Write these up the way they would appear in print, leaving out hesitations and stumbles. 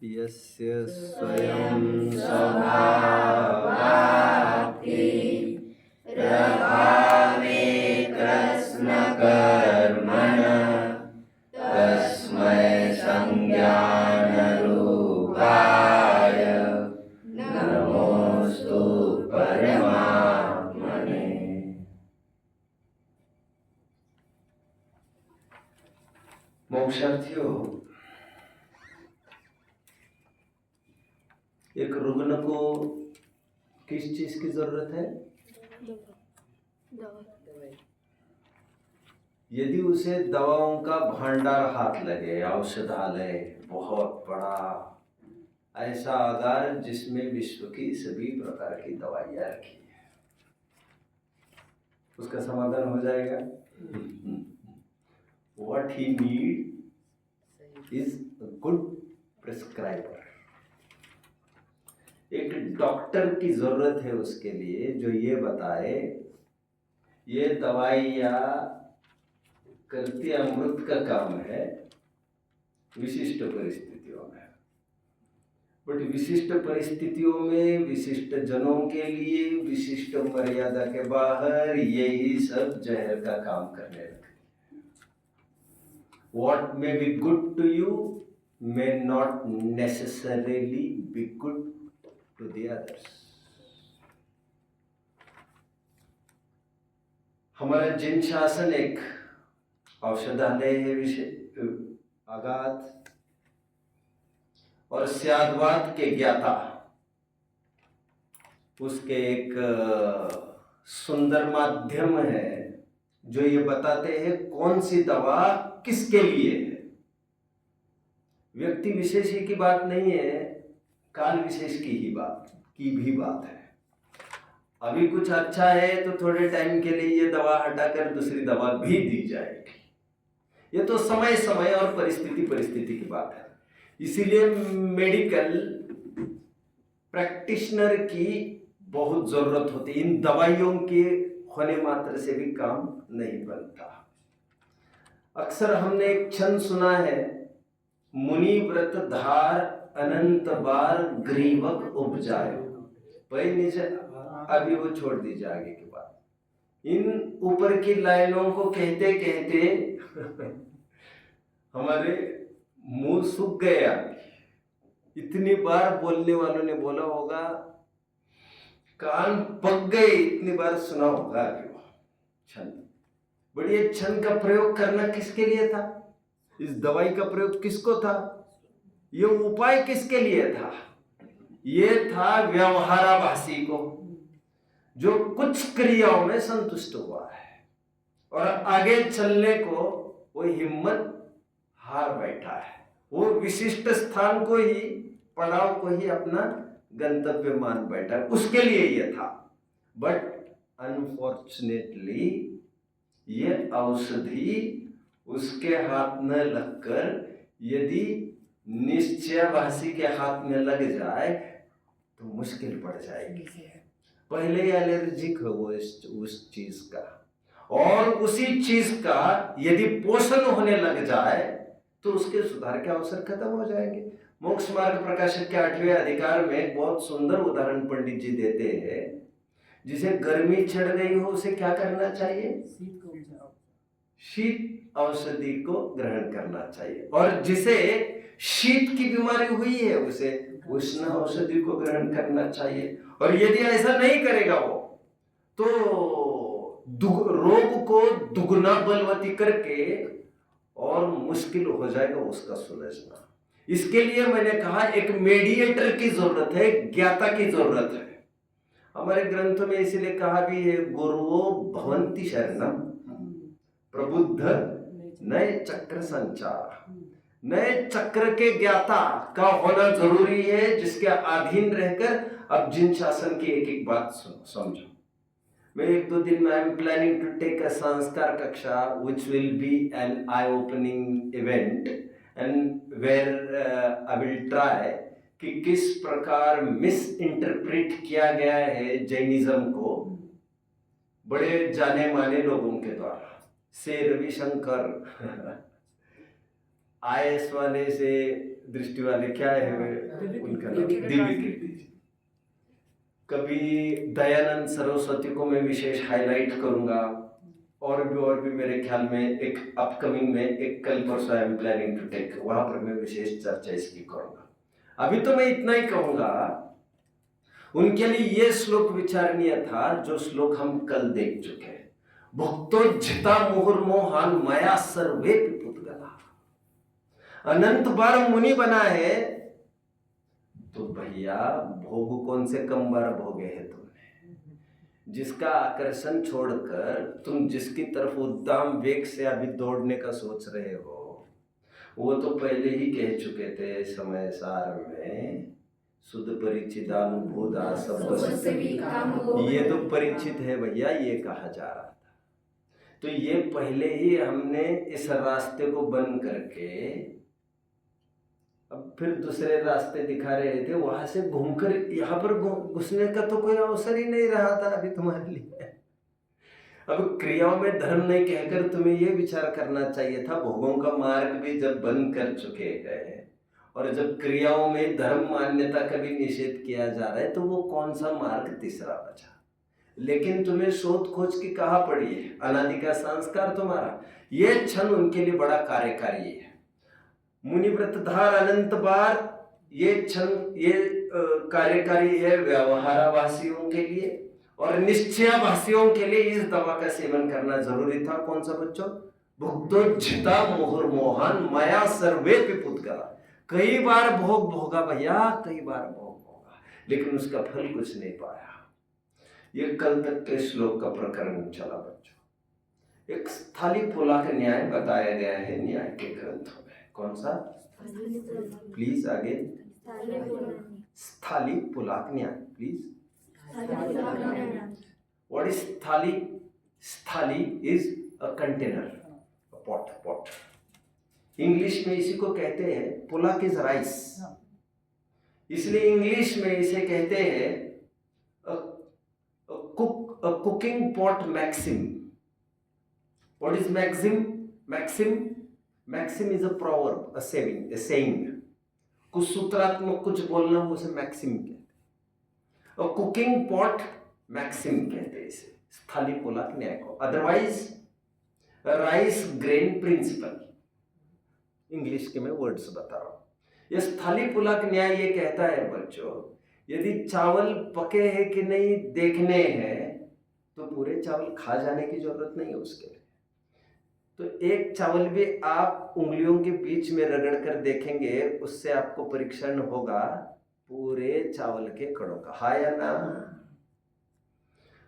यस्य स्वयं स्वभावात्ति प्रभावे कृष्णकर्मणः तस्मै संज्ञानरूपाय नमोस्तु परमात्मने। मोक्षार्थियों, एक रुग्ण को किस चीज की जरूरत है? यदि उसे दवाओं का भंडार हाथ लगे, औषधालय बहुत बड़ा ऐसा आगार जिसमें विश्व की सभी प्रकार की दवाइयाँ रखी है, उसका समाधान हो जाएगा। What he need is a good prescriber। एक डॉक्टर की जरूरत है उसके लिए, जो ये बताए ये दवाइयाँ करती अमृत का काम है विशिष्ट परिस्थितियों में। बट विशिष्ट परिस्थितियों में विशिष्ट जनों के लिए विशिष्ट मर्यादा के बाहर यही सब जहर का काम करने लगती है। What may be good to you may not necessarily be good to the others। हमारा जिन शासन एक औषधालय है, आघात और स्याद्वाद के ज्ञाता, उसके एक सुंदर माध्यम है जो ये बताते हैं कौन सी दवा किसके लिए है। व्यक्ति विशेष की बात नहीं है, काल विशेष की भी बात है। अभी कुछ अच्छा है तो थोड़े टाइम के लिए ये दवा हटाकर दूसरी दवा भी दी जाएगी। ये तो समय समय और परिस्थिति की बात है। इसीलिए मेडिकल प्रैक्टिशनर की बहुत जरूरत होती है। इन दवाइयों के होने मात्र से भी काम नहीं बनता। अक्सर हमने एक छंद सुना है, मुनि व्रत धार अनंत बार ग्रीवक उपजाए। अभी वो छोड़ दीजिए आगे के बाद। इन ऊपर की लाइनों को कहते कहते हमारे मुंह सूख गया। इतनी बार बोलने वालों ने बोला होगा, कान पक गए, इतनी बार सुना होगा अभी वो छंद। बट ये छंद का प्रयोग करना किसके लिए था? इस दवाई का प्रयोग किसको था? ये उपाय किसके लिए था? ये था व्यवहाराभासी को, जो कुछ क्रियाओं में संतुष्ट हुआ है और आगे चलने को वो हिम्मत हार बैठा है। वो विशिष्ट स्थान को ही, पड़ाव को ही अपना गंतव्य मान बैठा है, उसके लिए ये था। बट अनफॉर्चुनेटली ये औषधि उसके हाथ में लगकर यदि निश्चयभासी के हाथ में लग जाए तो मुश्किल पड़ जाएगी। पहले ही एलर्जिक है वो उस चीज का, और उसी चीज का यदि पोषण होने लग जाए तो उसके सुधार के अवसर खत्म हो जाएंगे। मोक्ष मार्ग प्रकाशक के 8वें अधिकार में एक बहुत सुंदर उदाहरण पंडित जी देते हैं। जिसे गर्मी चढ़ गई हो उसे क्या करना चाहिए? शीत औषधि को ग्रहण करना चाहिए, और जिसे शीत की बीमारी हुई है उसे उष्ण औषधि को ग्रहण करना चाहिए। और यदि ऐसा नहीं करेगा वो तो रोग को दुगना बलवती करके और मुश्किल हो जाएगा उसका सुलझना। इसके लिए मैंने कहा एक मेडिएटर की जरूरत है, ज्ञाता की जरूरत है। हमारे ग्रंथों में इसीलिए कहा भी है, गुरुओ भवन्ति शरणम प्रबुद्ध नए चक्र संचार। नए चक्र के ज्ञाता का होना जरूरी है, जिसके अधीन रहकर अब जिन शासन की एक एक बात समझो। मैं 1-2 दिन में I am planning to take a संस्कार कक्षा which will be an eye-opening event and where I will try कि किस प्रकार मिस इंटरप्रेट किया गया है जैनिज्म को बड़े जाने माने लोगों के द्वारा, से रविशंकर IAS वाले से दृष्टि वाले क्या है उनका नाम दिव्य कीर्ति जी। कभी दयानंद सरस्वती को मैं विशेष हाईलाइट करूंगा, और भी मेरे ख्याल में एक अपकमिंग में एक कल परसों I am planning to take, वहां पर मैं विशेष चर्चा इसकी करूंगा। अभी तो मैं इतना ही कहूंगा, उनके लिए ये श्लोक विचारणीय था जो श्लोक हम कल देख चुके हैं। भुक्तोज्झिता मुहुर्मोहान मया सर्वे पुतगला। अनंत बार मुनि बना है तो भैया भोग कौन से कम बार भोगे है तुमने, जिसका आकर्षण छोड़कर तुम जिसकी तरफ उद्दाम वेग से अभी दौड़ने का सोच रहे हो, वो तो पहले ही कह चुके थे समय सार में, शुद्ध परिचितानुभूता सब। ये तो परिचित है भैया, ये कहा जा रहा था। तो ये पहले ही हमने इस रास्ते को बंद करके अब फिर दूसरे रास्ते दिखा रहे थे, वहां से घूमकर यहाँ पर घुसने का तो कोई अवसर ही नहीं रहा था अभी तुम्हारे लिए। अब क्रियाओं में धर्म नहीं कहकर तुम्हें ये विचार करना चाहिए था, भोगों का मार्ग भी जब बंद कर चुके हैं और जब क्रियाओं में धर्म मान्यता का भी निषेध किया जा रहा है, तो वो कौन सा मार्ग तीसरा बचा। लेकिन तुम्हें शोध खोज की कहाँ पड़ी है, अनादि का संस्कार तुम्हारा, ये क्षण उनके लिए बड़ा कार्यकारी है। मुनिव्रतधार अनंत बार ये क्षण ये कार्यकारी है व्यवहाराभासियों के लिए, और निश्चयाभासियों के लिए इस दवा का सेवन करना जरूरी था। कौन सा बच्चों? भुक्तोज्झिता मुहुर्मोहान मया सर्वे पुतगला। कई बार भोग भोगा भैया, कई बार भोग भोगा, लेकिन उसका फल कुछ नहीं पाया। ये कल तक के श्लोक का प्रकरण चला बच्चों। एक स्थलीपुलाक न्याय बताया गया है न्याय के ग्रंथों में। कौन सा? प्लीज आगे। स्थलीपुलाक न्याय please. What is thali? Thali is a container, a pot. English में इसी को कहते हैं पुलाक इज राइस, इसलिए इंग्लिश में इसे कहते हैं cooking pot maxim. What is maxim? Maxim is a proverb, a saying. कुछ सूत्रात्मक कुछ बोलना, उसे मैक्सिम कहते हैं। और कुकिंग पॉट मैक्सिम कहते हैं इसे, स्थलीपुलाक न्याय को। Otherwise rice grain principle, English के मैं वर्ड्स बता रहा हूं। ये स्थलीपुलाक न्याय ये कहता है बच्चों, यदि चावल पके हैं कि नहीं देखने हैं तो पूरे चावल खा जाने की जरूरत नहीं है उसके लिए। तो एक चावल भी आप उंगलियों के बीच में रगड़ कर देखेंगे, उससे आपको परीक्षण होगा पूरे चावल के कणों का, हाँ या ना।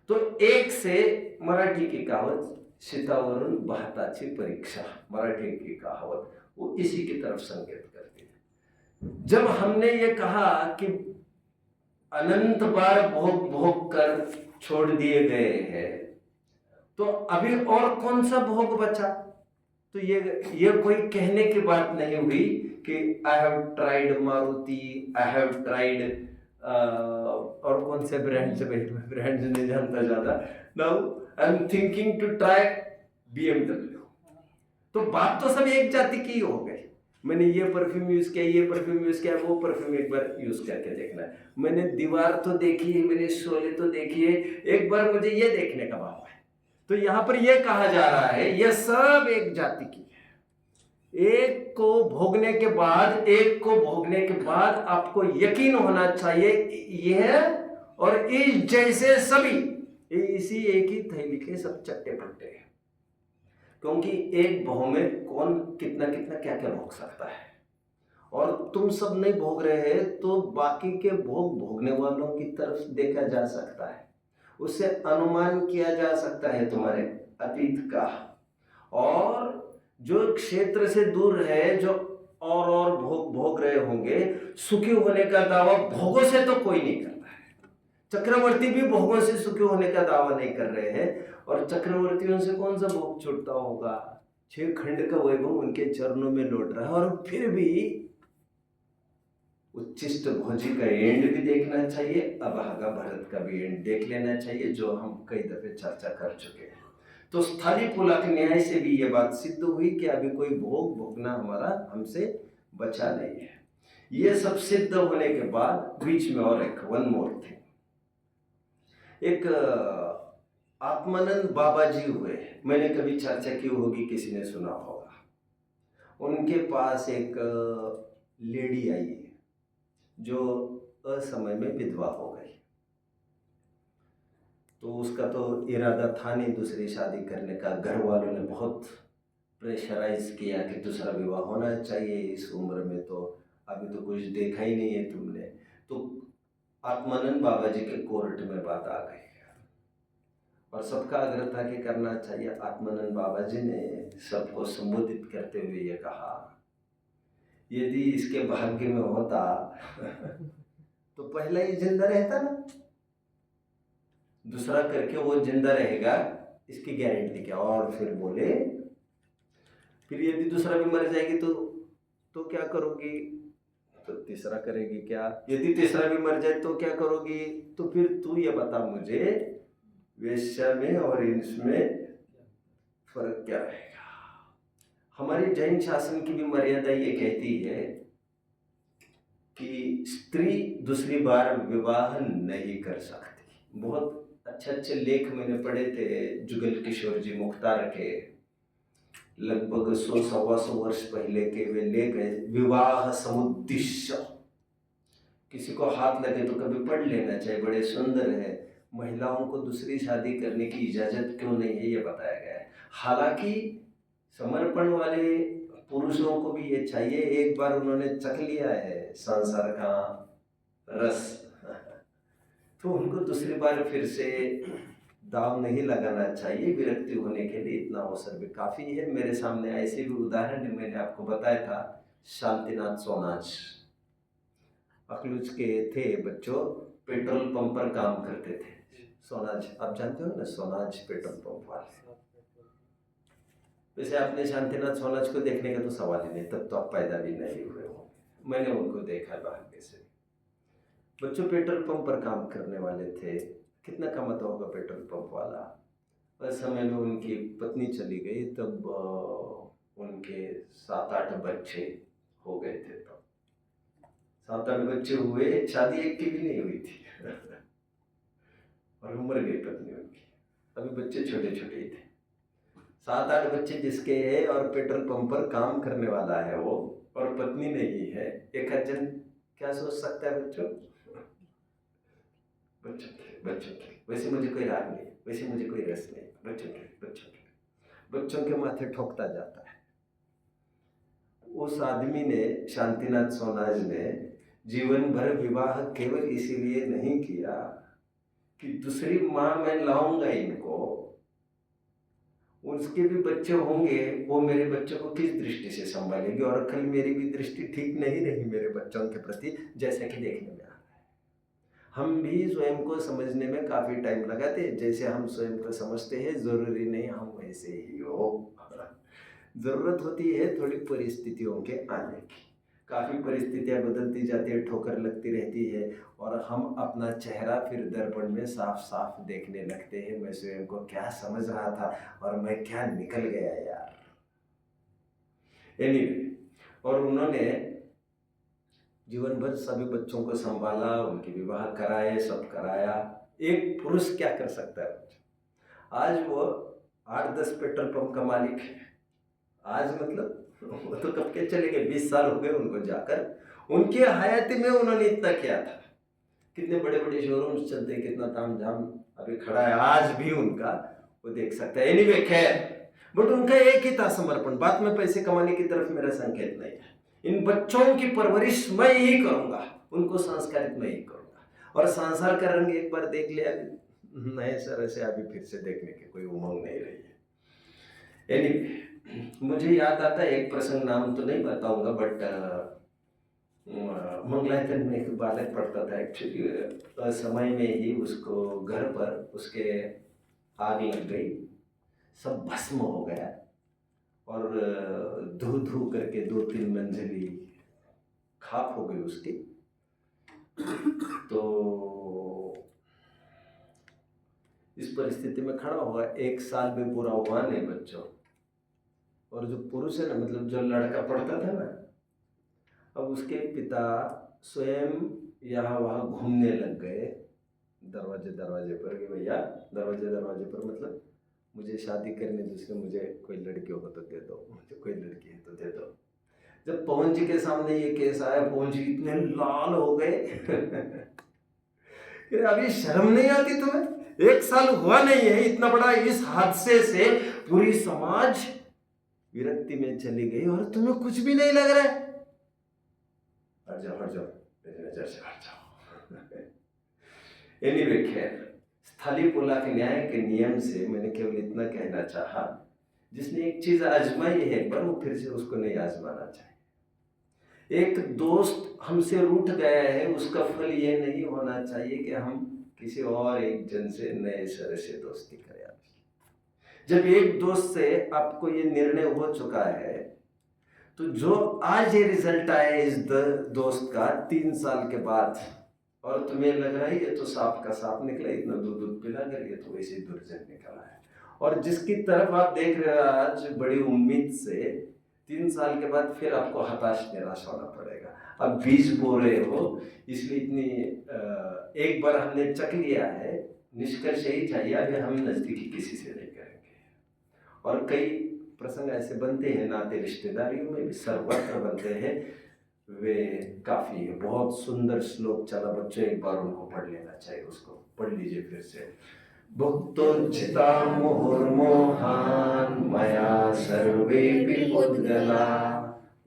तो एक से मराठी की कहावत, शीतावरून बहाताची परीक्षा, मराठी की कहावत, वो इसी की तरफ संकेत करती है। जब हमने ये कहा कि अनंत बार भोग भोग कर छोड़ दिए गए हैं, तो अभी और कौन सा भोग बचा? तो ये कोई कहने की बात नहीं हुई कि I have tried Maruti, I have tried और कौन से ब्रांड से, ब्रांड नहीं जानता ज्यादा, now I am thinking to try BMW। तो बात तो सब एक जाति की हो गई। मैंने ये परफ्यूम यूज किया, ये परफ्यूम यूज किया, वो परफ्यूम एक बार यूज करके देखना है। मैंने दीवार तो देखी है, मैंने शोले तो देखी है, एक बार मुझे ये देखने का भाव है। तो यहां पर यह कहा जा रहा है यह सब एक जाति की है। एक को भोगने के बाद आपको यकीन होना चाहिए यह और इस जैसे सभी इसी एक ही थैली के सब चट्टे पट्टे हैं। क्योंकि एक भोग में कौन कितना कितना क्या क्या भोग सकता है, और तुम सब नहीं भोग रहे हैं तो बाकी के भोग भोगने वालों की तरफ देखा जा सकता है, उससे अनुमान किया जा सकता है तुम्हारे अतीत का। और जो क्षेत्र से दूर है, जो और भोग भोग रहे होंगे, सुखी होने का दावा भोगों से तो कोई नहीं करता है। चक्रवर्ती भी भोगों से सुखी होने का दावा नहीं कर रहे हैं, और चक्रवर्तियों से कौन सा भोग छूटता होगा? 6 खंड का वैभव उनके चरणों में लौट रहा है, और फिर भी उच्चिष्ट भोजी का एंड भी देखना चाहिए, अभागा भरत का भी एंड देख लेना चाहिए, जो हम कई दफे चर्चा कर चुके हैं। तो स्थाली पुलक न्याय से भी ये बात सिद्ध हुई कि अभी कोई भोग भोगना हमारा हमसे बचा नहीं है। ये सब सिद्ध होने के बाद बीच में और एक वन मोर थिंग, एक आत्मानंद बाबा जी हुए, मैंने कभी चर्चा की होगी, किसी ने सुना होगा। उनके पास एक लेडी आई जो असमय में विधवा हो गई। तो उसका तो इरादा था नहीं दूसरी शादी करने का, घर वालों ने बहुत प्रेशराइज किया कि दूसरा विवाह होना चाहिए इस उम्र में, तो अभी तो कुछ देखा ही नहीं है तुमने। तो आत्मानंद बाबा जी के कोर्ट में बात आ गई और सबका आग्रह था कि करना चाहिए। आत्मानंद बाबा जी ने सबको संबोधित करते हुए ये कहा, यदि इसके भाग्य में होता तो पहला ही जिंदा रहता ना, दूसरा करके वो जिंदा रहेगा इसकी गारंटी क्या। और फिर बोले, फिर यदि दूसरा भी मर जाएगी तो क्या करोगी? तो तीसरा करेगी क्या? यदि तीसरा भी मर जाए तो क्या करोगी? तो फिर तू ये बता मुझे, वेश्या में और इसमें फर्क क्या रहेगा? हमारी जैन शासन की भी मर्यादा ये कहती है कि स्त्री दूसरी बार विवाह नहीं कर सकती। बहुत अच्छे अच्छे लेख मैंने पढ़े थे जुगल किशोर जी मुख्तार के, लगभग 100-125 वर्ष पहले के वे लेख है, विवाह समुद्दिश्य। किसी को हाथ लगे तो कभी पढ़ लेना चाहिए, बड़े सुंदर है। महिलाओं को दूसरी शादी करने की इजाजत क्यों नहीं है ये बताया गया है। हालांकि समर्पण वाले पुरुषों को भी ये चाहिए, एक बार उन्होंने चख लिया है संसार का रस तो उनको दूसरी बार फिर से दाव नहीं लगाना चाहिए। विरक्ति होने के लिए इतना अवसर भी काफ़ी है। मेरे सामने ऐसे भी उदाहरण है, मैंने आपको बताया था शांतिनाथ सोनाज, अखलूज के थे बच्चों, पेट्रोल पंप पर काम करते थे। सोनाज आप जानते हो ना, सोनाज पेट्रोल पंप वाले। वैसे आपने शांतिनाथ सोनाज को देखने का तो सवाल ही नहीं, तब तो आप पैदा भी नहीं हुए हो। मैंने उनको देखा भाग्य से। बच्चों पेट्रोल पंप पर काम करने वाले थे, कितना कमाता होगा पेट्रोल पंप वाला। उस समय में उनकी पत्नी चली गई, तब उनके 7-8 बच्चे हो गए थे। तब 7-8 बच्चे हुए, शादी एक की भी नहीं हुई थी और मर गई पत्नी उनकी, अभी बच्चे छोटे छोटे ही थे। 7-8 बच्चे जिसके है और पेट्रोल पंप पर काम करने वाला है वो, और पत्नी नहीं है। एक जन क्या सोच सकता है बच्चों के वैसे मुझे कोई राग नहीं, वैसे मुझे कोई रस नहीं, बच्चों के माथे ठोकता जाता है। उस आदमी ने, शांतिनाथ सोनाज ने, जीवन भर विवाह केवल इसीलिए नहीं किया कि दूसरी माँ मैं लाऊंगा इनको, उसके भी बच्चे होंगे, वो मेरे बच्चों को किस दृष्टि से संभालेंगे, और कल मेरी भी दृष्टि ठीक नहीं रही मेरे बच्चों के प्रति, जैसा कि देखने में आ रहा है। हम भी स्वयं को समझने में काफ़ी टाइम लगाते हैं। जैसे हम स्वयं को समझते हैं ज़रूरी नहीं हम वैसे ही हो। ज़रूरत होती है थोड़ी परिस्थितियों के आने की। काफ़ी परिस्थितियाँ बदलती जाती है, ठोकर लगती रहती है, और हम अपना चेहरा फिर दर्पण में साफ साफ देखने लगते हैं, मैं स्वयं को क्या समझ रहा था और मैं क्या निकल गया यार। एनीवे, और उन्होंने जीवन भर सभी बच्चों को संभाला, उनके विवाह कराए, सब कराया। एक पुरुष क्या कर सकता है? आज वो 8-10 पेट्रोल पंप का मालिक है। आज मतलब वो तो कब के चले गए, 20 साल हो गए उनको जाकर। उनकी हयाती में उन्होंने इतना किया था, कितने बड़े बड़े शोरूम्स चलते, कितना तामझाम अभी खड़ा है आज भी उनका, वो देख सकता है। एनीवे खैर, बट उनका एक ही था समर्पण। बात में पैसे कमाने की तरफ मेरा संकेत नहीं है। इन बच्चों की परवरिश मैं ही करूंगा, उनको संस्कारित मैं ही करूंगा, और संसार का रंग एक बार देख लिया नए सर से अभी फिर से देखने की कोई उमंग नहीं रही है। एनीवे, मुझे याद आता है एक प्रसंग, नाम तो नहीं बताऊंगा, बट मंगलायतन में एक बालक पढ़ता था। एक्चुअली समय में ही उसको घर पर उसके आग लग गई, सब भस्म हो गया, और धू धू करके 2-3 मंजिली खाक हो गई उसकी। तो इस परिस्थिति में खड़ा होगा। 1 साल भी पूरा हुआ नहीं बच्चों, और जो पुरुष है ना, मतलब जो लड़का पढ़ता था ना, अब उसके पिता स्वयं यहाँ वहाँ घूमने लग गए दरवाजे पर कि भैया दरवाजे पर, मतलब मुझे शादी करने दूसरे, मुझे कोई लड़की हो तो दे दो, मुझे कोई लड़की है तो दे दो। जब पवन जी के सामने ये केस आया, पवन जी इतने लाल हो गए कि अभी शर्म नहीं आती तुम्हें? 1 साल हुआ नहीं है, इतना बड़ा इस हादसे से पूरी समाज विरक्ति में चली गई और तुम्हें कुछ भी नहीं लग रहा है। हट जाओ मेरी नजर से हट जाओ। एनीवे, खैर, स्थली पोला के न्याय के नियम से मैंने केवल इतना कहना चाहा, जिसने एक चीज आजमाई है एक बार, वो फिर से उसको नहीं आजमाना चाहिए। एक दोस्त हमसे रूठ गया है, उसका फल ये नहीं होना चाहिए कि हम किसी और एक जन से नए सिरे से दोस्ती करें। जब एक दोस्त से आपको ये निर्णय हो चुका है, तो जो आज ये रिजल्ट आया इस दोस्त का 3 साल के बाद, और तुम्हें लग रहा है ये तो सांप का सांप निकला, इतना दूध पिला कर, ये तो वैसे ही दुर्जन निकला है, और जिसकी तरफ आप देख रहे हो आज बड़ी उम्मीद से, 3 साल के बाद फिर आपको हताश निराश होना पड़ेगा। अब बीज बो रहे हो, इसलिए इतनी एक बार हमने चख लिया है, निष्कर्ष यही चाहिए अभी हम नजदीकी किसी से नहीं करेंगे। और कई प्रसंग ऐसे बनते हैं, नाते रिश्तेदारियों में भी सर्वत्र बनते हैं, वे काफ़ी है। बहुत सुंदर श्लोक चला बच्चों, एक बार उनको पढ़ लेना चाहिए, उसको पढ़ लीजिए फिर से। भुक्तोचिता मुहुर्मोहान् मया सर्वेपि पुद्गला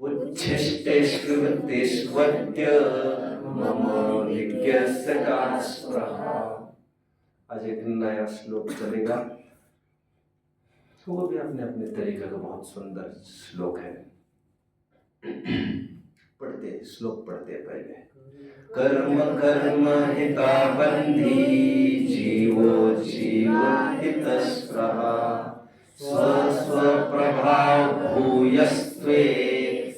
उच्छिष्टे स्मृतिस्वद्य मम विज्ञस्य का स्पृहा। आज एक नया श्लोक चलेगा, तो वो भी अपने अपने तरीके का बहुत सुंदर श्लोक है। पढ़ते श्लोक पढ़ते पहले। कर्म कर्म हिता बंधी जीवो जीव हितस्पृहा स्व स्व प्रभाव भूयस्त्वे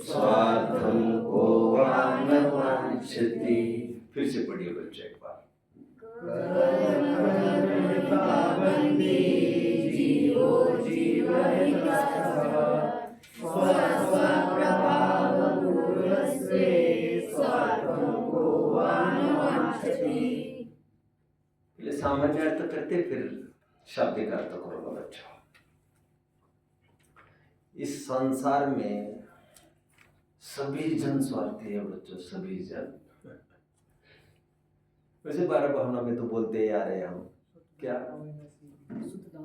स्वार्थं को वा न वांछति। फिर से पढ़िए बच्चे एक बार। सामान्य अर्थ करते फिर शाब्दिक अर्थ करो बच्चों। इस संसार में सभी जन स्वार्थी है बच्चों, सभी जन। वैसे 12 भावना में तो बोलते आ रहे हम, क्या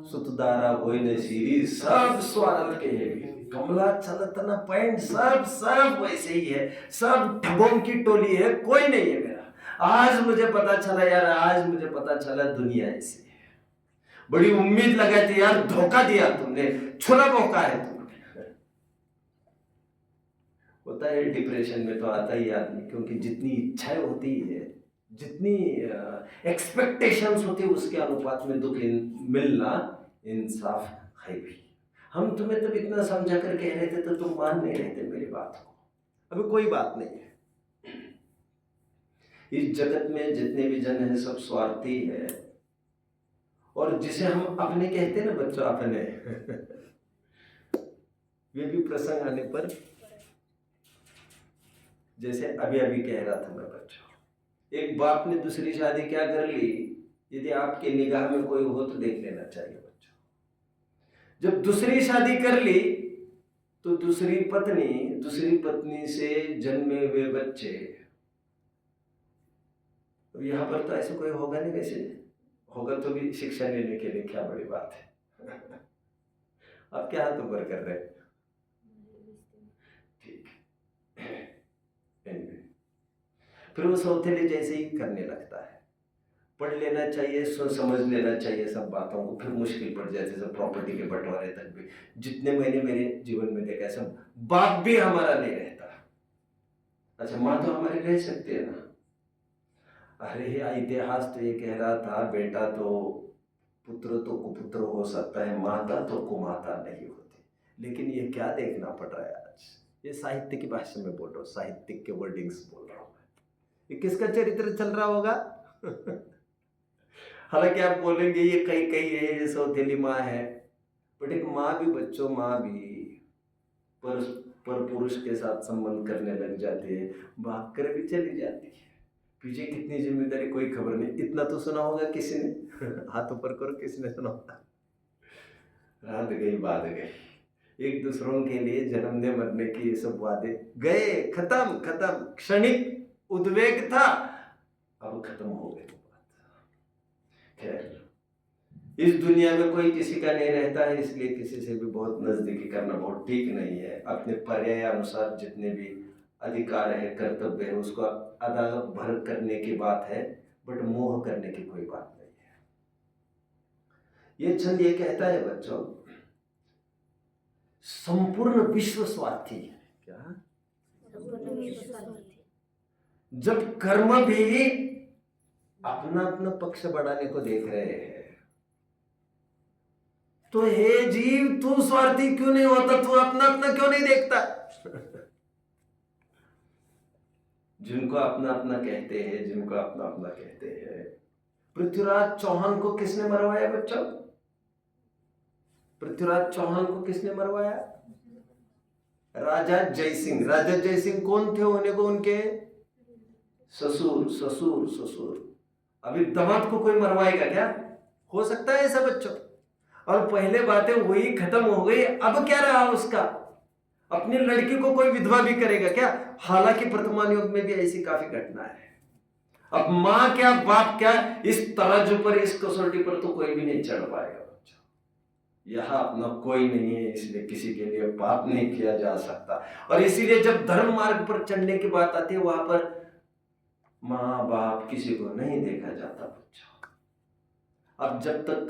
सुतदारा होई न सीरी, सब स्वार्थ के है। कमला चलत न पैंट, सब वैसे ही है, सब ठगों की टोली है, कोई नहीं है मेरा। आज मुझे पता चला यार, आज मुझे पता चला दुनिया ऐसी है। बड़ी उम्मीद लगाई थी यार, धोखा दिया तुमने, छुरा मौका है तुमने। होता है डिप्रेशन में तो आता ही आदमी, क्योंकि जितनी इच्छाएं होती है, जितनी एक्सपेक्टेशंस होती है, उसके अनुपात में दुख मिलना इंसाफ है भी। हम तुम्हें तब इतना समझा कर कह रहे थे तो तुम मान नहीं रहे थे मेरी बात को। अभी कोई बात नहीं है। इस जगत में जितने भी जन हैं सब स्वार्थी है, और जिसे हम अपने कहते हैं ना बच्चों, अपने वे भी प्रसंग आने पर, जैसे अभी कह रहा था मैं बच्चों, एक बाप ने दूसरी शादी क्या कर ली, यदि आपके निगाह में कोई हो तो देख लेना चाहिए बच्चों। जब दूसरी शादी कर ली तो दूसरी पत्नी से जन्मे हुए बच्चे, अब यहाँ पर तो ऐसे कोई होगा नहीं, वैसे होगा तो भी शिक्षा लेने के लिए क्या बड़ी बात है। आप क्या हाथ ऊपर कर रहे हैं? ठीक। फिर वो सौतेले जैसे ही करने लगता है। पढ़ लेना चाहिए, समझ लेना चाहिए सब बातों को, फिर मुश्किल पड़ जाए। जैसे प्रॉपर्टी के बंटवारे तक भी जितने मैंने मेरे जीवन में देखा, सब बाप भी हमारा नहीं रहता। अच्छा, माँ तो हमारे रह सकते हैं ना। अरे इतिहास तो ये कह रहा था, बेटा तो पुत्र तो कुपुत्र हो सकता है, माता तो कुमाता नहीं होती। लेकिन ये क्या देखना पड़ रहा है आज, ये साहित्य की भाषा में बोल रहा हूँ, साहित्यिक के वर्डिंग्स बोल रहा हूँ। ये किसका चरित्र चल रहा होगा? हालांकि आप बोलेंगे ये कई कई है, ये सौतेली माँ है, बट एक माँ भी बच्चों, माँ भी पर पुरुष के साथ संबंध करने लग जाती है, भाग कर भी चली जाती है। पीछे कितनी जिम्मेदारी कोई खबर नहीं। इतना तो सुना होगा किसी ने, हाथ ऊपर करो, किसने सुना होगा? रात गई बात गई, एक दूसरों के लिए जन्मने मरने की ये सब वादे गए, खत्म खत्म, क्षणिक उद्वेग था, अब खत्म हो गई बात। खैर, इस दुनिया में कोई किसी का नहीं रहता है, इसलिए किसी से भी बहुत नजदीकी करना बहुत ठीक नहीं है। अपने पर्याय अनुसार जितने भी अधिकार है, कर्तव्य है, उसको अदा भर करने की बात है, बट मोह करने की कोई बात नहीं है। ये छंद ये कहता है बच्चों, संपूर्ण विश्व स्वार्थी है। क्या? संपूर्ण विश्व स्वार्थी। जब कर्म भी अपना अपना पक्ष बढ़ाने को देख रहे हैं, तो हे जीव, तू स्वार्थी क्यों नहीं होता? तू अपना अपना क्यों नहीं देखता? जिनको अपना अपना कहते हैं, जिनको अपना अपना कहते हैं, पृथ्वीराज चौहान को किसने मरवाया बच्चों? पृथ्वीराज चौहान को किसने मरवाया? राजा जयसिंह। राजा जयसिंह कौन थे होने को? उनके ससुर। ससुर ससुर। अभी दामाद को कोई मरवाएगा क्या? हो सकता है ऐसा बच्चों? और पहले बातें हुई, खत्म हो गई, अब क्या रहा उसका? अपनी लड़की को कोई विधवा भी करेगा क्या? हालांकि वर्तमान युग में भी ऐसी काफी घटना है। अब मां क्या, बाप क्या, इस तराजू पर, इस कसौटी पर तो कोई भी नहीं चढ़ पाएगा बच्चा। यहां अपना कोई नहीं है, इसलिए किसी के लिए पाप नहीं किया जा सकता। और इसीलिए जब धर्म मार्ग पर चढ़ने की बात आती है, वहां पर मां बाप किसी को नहीं देखा जाता बच्चा। अब जब तक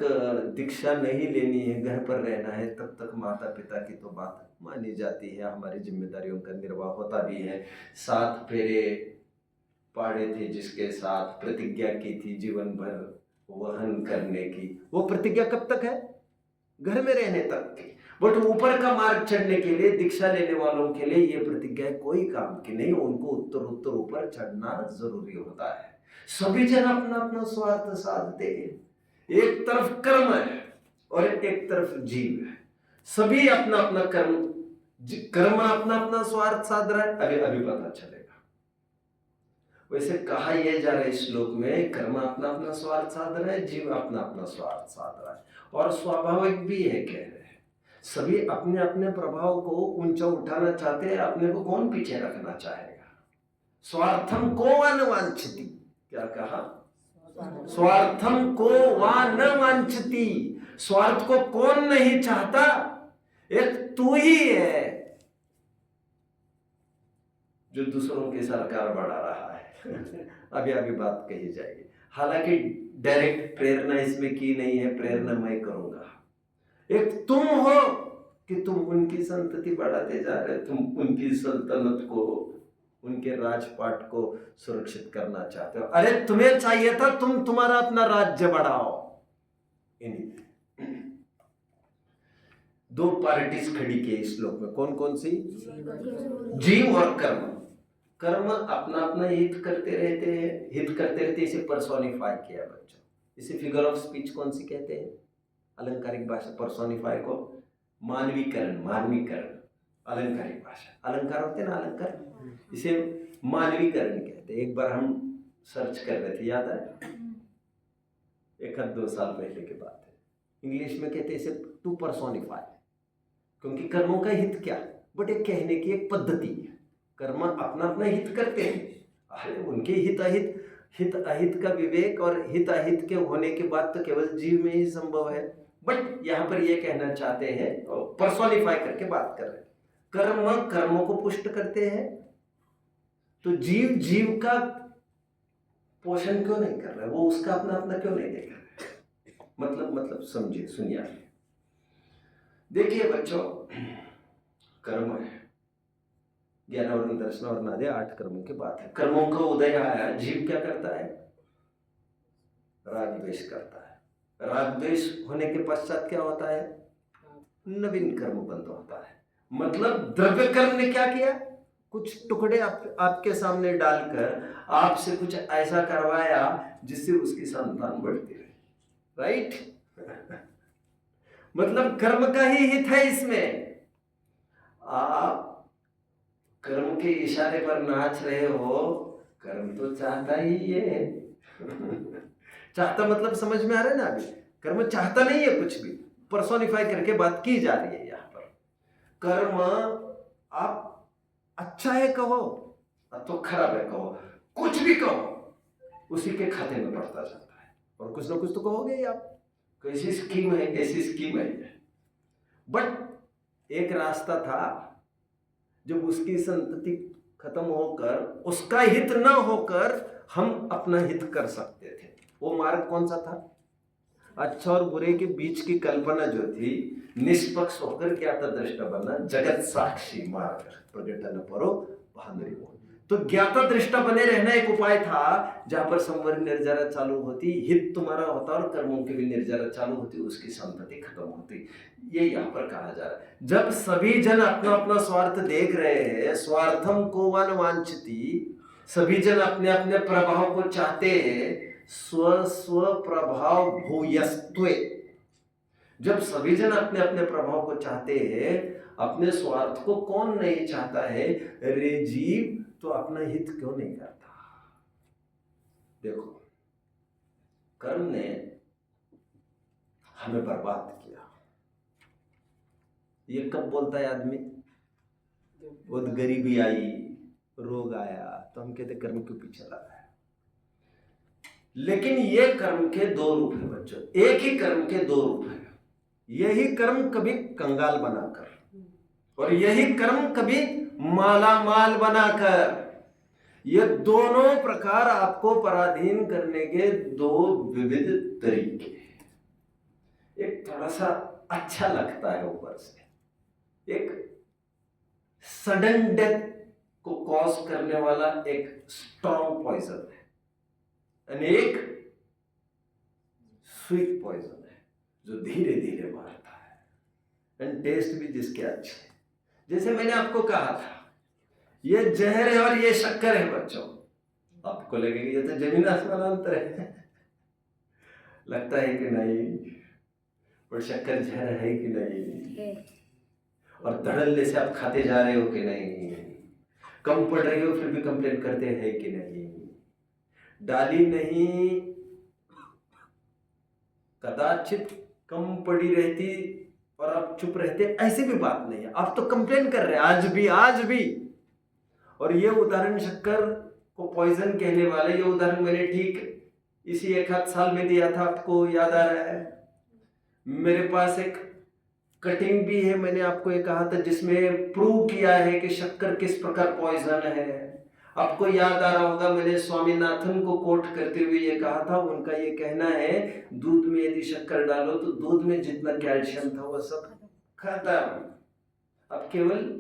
दीक्षा नहीं लेनी है, घर पर रहना है, तब तक माता पिता की तो बात मानी जाती है, हमारी जिम्मेदारियों का निर्वाह होता भी है। 7 फेरे पाड़े थे, जिसके साथ प्रतिज्ञा की थी जीवन भर वहन करने की, वो प्रतिज्ञा कब तक है? घर में रहने तक की। बट ऊपर का मार्ग चढ़ने के लिए, दीक्षा लेने वालों के लिए ये प्रतिज्ञा कोई काम की नहीं, उनको उत्तर उत्तर ऊपर चढ़ना जरूरी होता है। सभी जन अपना अपना स्वार्थ साधते हैं। एक तरफ कर्म है और एक तरफ जीव है। सभी अपना अपना कर्म अपना अपना स्वार्थ साध रहा है। अभी पता चलेगा। वैसे कहा यह जा रहा है इस श्लोक में, कर्म अपना अपना स्वार्थ साध रहा है, जीव अपना अपना स्वार्थ साध रहा है। और स्वाभाविक भी है, कह रहे हैं सभी अपने अपने प्रभाव को ऊंचा उठाना चाहते हैं। अपने को कौन पीछे रखना चाहेगा? स्वार्थम को वांछति। क्या कहा? स्वार्थम को न वांछति। स्वार्थ को कौन नहीं चाहता? एक तू ही है जो दूसरों की सरकार बढ़ा रहा है। अभी बात कही जाएगी। हालांकि डायरेक्ट प्रेरणा इसमें की नहीं है, प्रेरणा मैं करूंगा। एक तुम हो कि तुम उनकी संतति बढ़ाते जा रहे, तुम उनकी सल्तनत को, उनके राजपाट को सुरक्षित करना चाहते हो। अरे तुम्हें चाहिए था तुम तुम्हारा अपना राज्य बढ़ाओ। दो पार्टीज खड़ी की इस श्लोक में, कौन कौन सी? जीव और कर्म। कर्म अपना अपना हित करते रहते हैं, हित करते रहते, इसे पर्सोनिफाई किया बच्चों। इसे फिगर ऑफ स्पीच कौन सी कहते हैं? अलंकारिक भाषा। पर्सोनिफाई को मानवीकरण, मानवीकरण अलंकारिक भाषा। अलंकार होते हैं ना, अलंकार, इसे मानवीकरण कहते हैं। एक बार हम सर्च कर रहे थे, याद है? 1-2 साल पहले की बात है। इंग्लिश में कहते हैं इसे टू पर्सोनिफाई, क्योंकि कर्मों का हित क्या, बट एक कहने की एक पद्धति है। कर्म अपना अपना हित करते हैं, अरे उनके हित अहित का विवेक और हित अहित के होने के बाद तो केवल जीव में ही संभव है। बट यहाँ पर ये कहना चाहते हैं, पर्सोनिफाई करके बात कर रहे हैं, कर्म कर्मों को पुष्ट करते हैं, तो जीव का पोषण क्यों नहीं कर रहा है? वो उसका अपना अपना क्यों नहीं देख रहा है? मतलब समझिए, सुनिए। देखिए बच्चों, कर्म है, ज्ञान और दर्शन और नादे 8 कर्मों की बात है। कर्मों का उदय आया, जीव क्या करता है? राग द्वेष करता है। राग द्वेष होने के पश्चात क्या होता है? नवीन कर्म बंद होता है। मतलब द्रव्य कर्म ने क्या किया? कुछ टुकड़े आपके सामने डालकर आपसे कुछ ऐसा करवाया जिससे उसकी संतान बढ़ती रही। राइट। मतलब कर्म का ही हित है इसमें। आप कर्म के इशारे पर नाच रहे हो, कर्म तो चाहता ही है। चाहता मतलब समझ में आ रहा है ना? अभी कर्म चाहता नहीं है कुछ भी, पर्सोनिफाई करके बात की जा रही है यहां पर। कर्म आप अच्छा है कहो तो खराब है कहो, कुछ भी कहो, उसी के खाते में पड़ता जाता है। और कुछ ना कुछ तो कहोगे ही आप, कैसी स्कीम है, कैसी स्कीम है। बट एक रास्ता था, जब उसकी संतति खत्म होकर, उसका हित न होकर हम अपना हित कर सकते थे। वो मार्ग कौन सा था? अच्छा और बुरे के बीच की कल्पना जो थी, निष्पक्ष होकर ज्ञाता दृष्टा बनना, जगत साक्षी मार्ग प्रगटन परो भानुरी। तो ज्ञाता दृष्टा बने रहना एक उपाय था, जहां पर संवर निर्जरा चालू होती, हित तुम्हारा होता और कर्मों की भी निर्जरा चालू होती, उसकी संतति खत्म होती। ये यहाँ पर कहा जा रहा है। जब सभी जन अपना अपना स्वार्थ देख रहे हैं, स्वार्थम को वन वांछती, सभी जन अपने अपने प्रभाव को चाहते हैं, स्व स्व प्रभाव भूयस्त्वे। जब सभी जन अपने अपने प्रभाव को चाहते हैं, अपने स्वार्थ को कौन नहीं चाहता है? रे जीव तो अपना हित क्यों नहीं करता? देखो, कर्म ने हमें बर्बाद किया। ये कब बोलता है आदमी? बहुत गरीबी आई, रोग आया, तो हम कहते कर्म क्यों पीछे लगा है। लेकिन ये कर्म के दो रूप है बच्चों, एक ही कर्म के दो रूप है। यही कर्म कभी कंगाल बनाकर, और यही कर्म कभी माला माल बनाकर। ये दोनों प्रकार आपको पराधीन करने के दो विविध तरीके। एक थोड़ा सा अच्छा लगता है ऊपर से, एक सडन डेथ को कॉज करने वाला एक स्ट्रॉन्ग पॉइजन है, एक स्वीट पॉइजन है जो धीरे धीरे मारता है, एंड टेस्ट भी जिसके अच्छे। जैसे मैंने आपको कहा था, ये जहर है और ये शक्कर है बच्चों। आपको लगेगा ये तो जमीन आसमान अंतर है। लगता है कि नहीं? और शक्कर जहर है कि नहीं? और धड़ल्ले से आप खाते जा रहे हो कि नहीं? कम पड़ रही हो फिर भी कंप्लेन करते हैं कि नहीं? डाली नहीं, कदाचित कम पड़ी रहती और आप चुप रहते, ऐसी भी बात नहीं है। आप तो कंप्लेन कर रहे हैं आज भी, आज भी। और ये उदाहरण शक्कर को पॉइजन कहने वाले, ये उदाहरण मैंने ठीक इसी एक आध साल में दिया था, आपको याद आ रहा है? मेरे पास एक कटिंग भी है, मैंने आपको ये कहा था, जिसमें प्रूव किया है कि शक्कर किस प्रकार पॉइजन है। आपको याद आ रहा होगा, मैंने स्वामीनाथन को कोट करते हुए ये कहा था, उनका ये कहना है, दूध में यदि शक्कर डालो तो दूध में जितना कैल्शियम था वो सब खत्म। अब केवल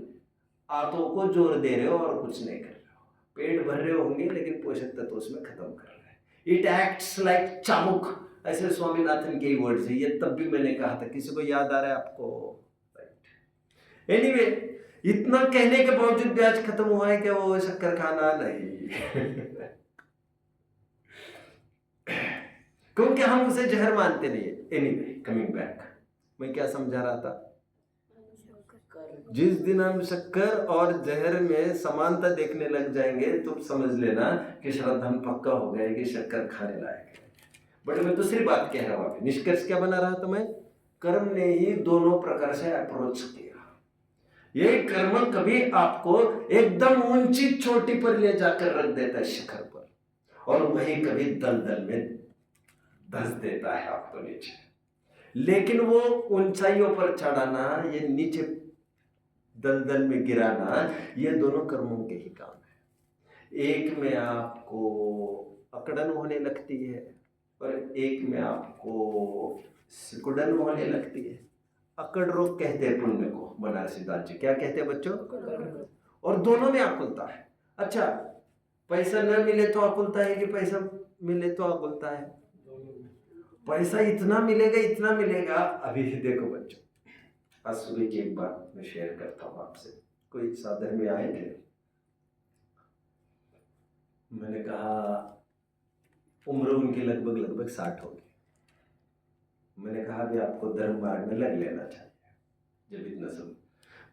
आंतों को जोर दे रहे हो और कुछ नहीं कर रहे हो। पेट भर रहे होंगे लेकिन पोषक तत्व उसमें खत्म कर रहे हैं। इट एक्ट्स लाइक चाबुक, ऐसे स्वामीनाथन के वर्ड्स है। ये तब भी मैंने कहा था, किसी को याद आ रहा है आपको? राइट। एनीवे, इतना कहने के बावजूद भी आज खत्म हुआ है कि वो शक्कर खाना नहीं। क्योंकि हम उसे जहर मानते नहीं है। एनीवे, कमिंग बैक, मैं क्या समझा रहा था? जिस दिन हम शक्कर और जहर में समानता देखने लग जाएंगे तो समझ लेना कि श्रद्धान पक्का हो गया कि शक्कर खाने लायक है। बट मैं दूसरी बात कह रहा हूं। निष्कर्ष क्या बना रहा था मैं? कर्म ने ही दोनों प्रकार से अप्रोच किया। ये कर्म कभी आपको एकदम ऊंची चोटी पर ले जाकर रख देता है, शिखर पर, और वहीं कभी दलदल में धंस देता है आपको नीचे। लेकिन वो ऊंचाइयों पर चढ़ाना, ये नीचे दलदल में गिराना, ये दोनों कर्मों के ही काम है। एक में आपको अकड़न होने लगती है और एक में आपको सिकुड़न होने लगती है। अकड़ रोग कहते हैं पुण्य को, बनारसी दास जी क्या कहते हैं बच्चों? और दोनों में आकुलता है। अच्छा, पैसा न मिले तो आकुलता है कि पैसा मिले तो आकुलता है? पैसा इतना मिलेगा, इतना मिलेगा। अभी देखो बच्चों, आज सुबह की एक बात मैं शेयर करता हूँ आपसे। कोई साधन में आए थे, मैंने कहा उम्र उनकी लगभग 60 होगी। मैंने कहा भी आपको धर्म मार्ग में लग लेना चाहिए जब इतना सब।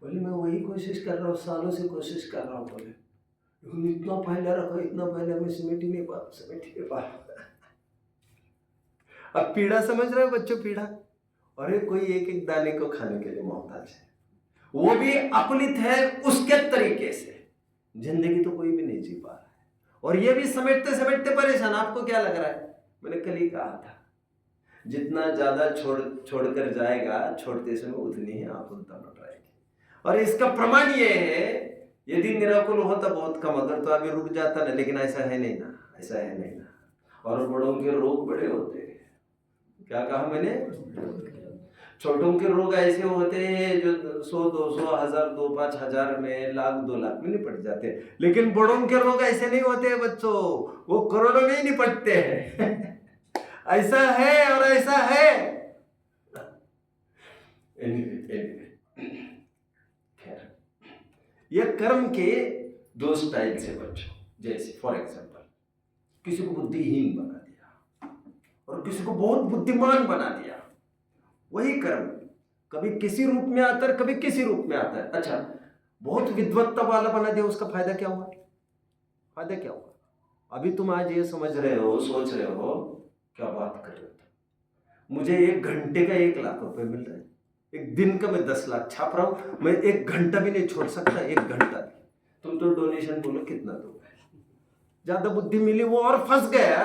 बोले मैं वही कोशिश कर रहा हूँ, सालों से कोशिश कर रहा हूँ। बोले इतना फैला रखा, इतना फैला, मैं समेट ही नहीं पा, समेट ही नहीं पा। अब पीड़ा समझ रहे हो बच्चों, पीड़ा। अरे कोई एक एक दाने को खाने के लिए मोहताज है, वो भी अपलित है उसके तरीके से। जिंदगी तो कोई भी नहीं जी पा रहा है, और ये भी समेटते समेटते परेशान। आपको क्या लग रहा है? मैंने कल ही कहा था, जितना ज्यादा छोड़कर जाएगा, छोड़ते समय उतनी ही आकुलता लौट आएगी। और इसका प्रमाण ये है, यदि निराकुल होता बहुत कम, अगर तो अभी रुक जाता ना, लेकिन ऐसा है नहीं ना, ऐसा है नहीं ना। और बड़ों के रोग बड़े होते हैं। क्या कहा मैंने? छोटों के रोग ऐसे होते हैं जो 100, 200, 1000, 2-5 हजार में, लाख 2 लाख में निपट जाते हैं। लेकिन बड़ों के रोग ऐसे नहीं होते हैं बच्चों, वो करोड़ों में ही निपटते हैं। ऐसा है और ऐसा है। खैर, ये कर्म के 2 स्टाइल से बच्चों। जैसे फॉर एग्जाम्पल, किसी को बुद्धिहीन बना दिया और किसी को बहुत बुद्धिमान बना दिया। वही कर्म कभी किसी रूप में आता है, कभी किसी रूप में आता है। अच्छा, बहुत विद्वत्ता वाला बना दिया, उसका फायदा क्या हुआ? फायदा क्या हुआ? अभी तुम आज ये समझ रहे हो, सोच रहे हो क्या बात कर रहे हो, मुझे 1 घंटे का 1 लाख रुपए मिल रहा है, 1 दिन का मैं 10 लाख छाप रहा हूं, मैं 1 घंटा भी नहीं छोड़ सकता, 1 घंटा भी। तुम तो डोनेशन बोलो कितना दोगे, ज्यादा बुद्धि मिली वो और फंस गया।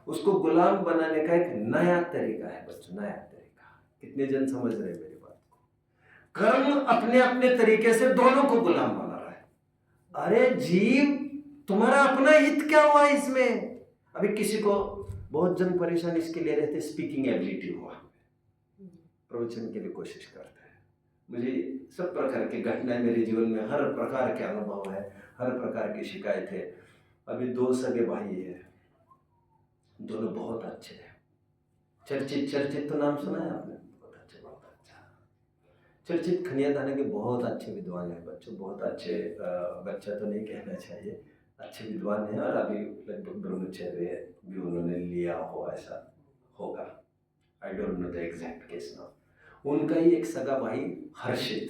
उसको गुलाम बनाने का एक नया तरीका है बच्चों, नया तरीका। कितने जन समझ रहे हैं मेरी बात को? कर्म अपने अपने तरीके से दोनों को गुलाम बना रहा है। अरे जीव, तुम्हारा अपना हित क्या हुआ इसमें? अभी किसी को बहुत जन परेशान इसके लिए रहते, स्पीकिंग एबिलिटी हुआ, प्रवचन के लिए कोशिश करते हैं। मुझे सब प्रकार की घटनाएं मेरे जीवन में, हर प्रकार के अनुभव है, हर प्रकार की शिकायत है। अभी 2 सगे भाई है, दोनों बहुत अच्छे हैं, चर्चित तो नाम सुना है आपने? बहुत अच्छे, बहुत अच्छा। चर्चित खनिया थाने के बहुत अच्छे विद्वान है बच्चों, बहुत अच्छे। बच्चा तो नहीं कहना चाहिए, अच्छे विद्वान हैं। और अभी लगभग ब्रह्मचर्य भी उन्होंने लिया हो, ऐसा होगा, I don't know the exact case now. उनका ही एक सगा भाई हर्षित,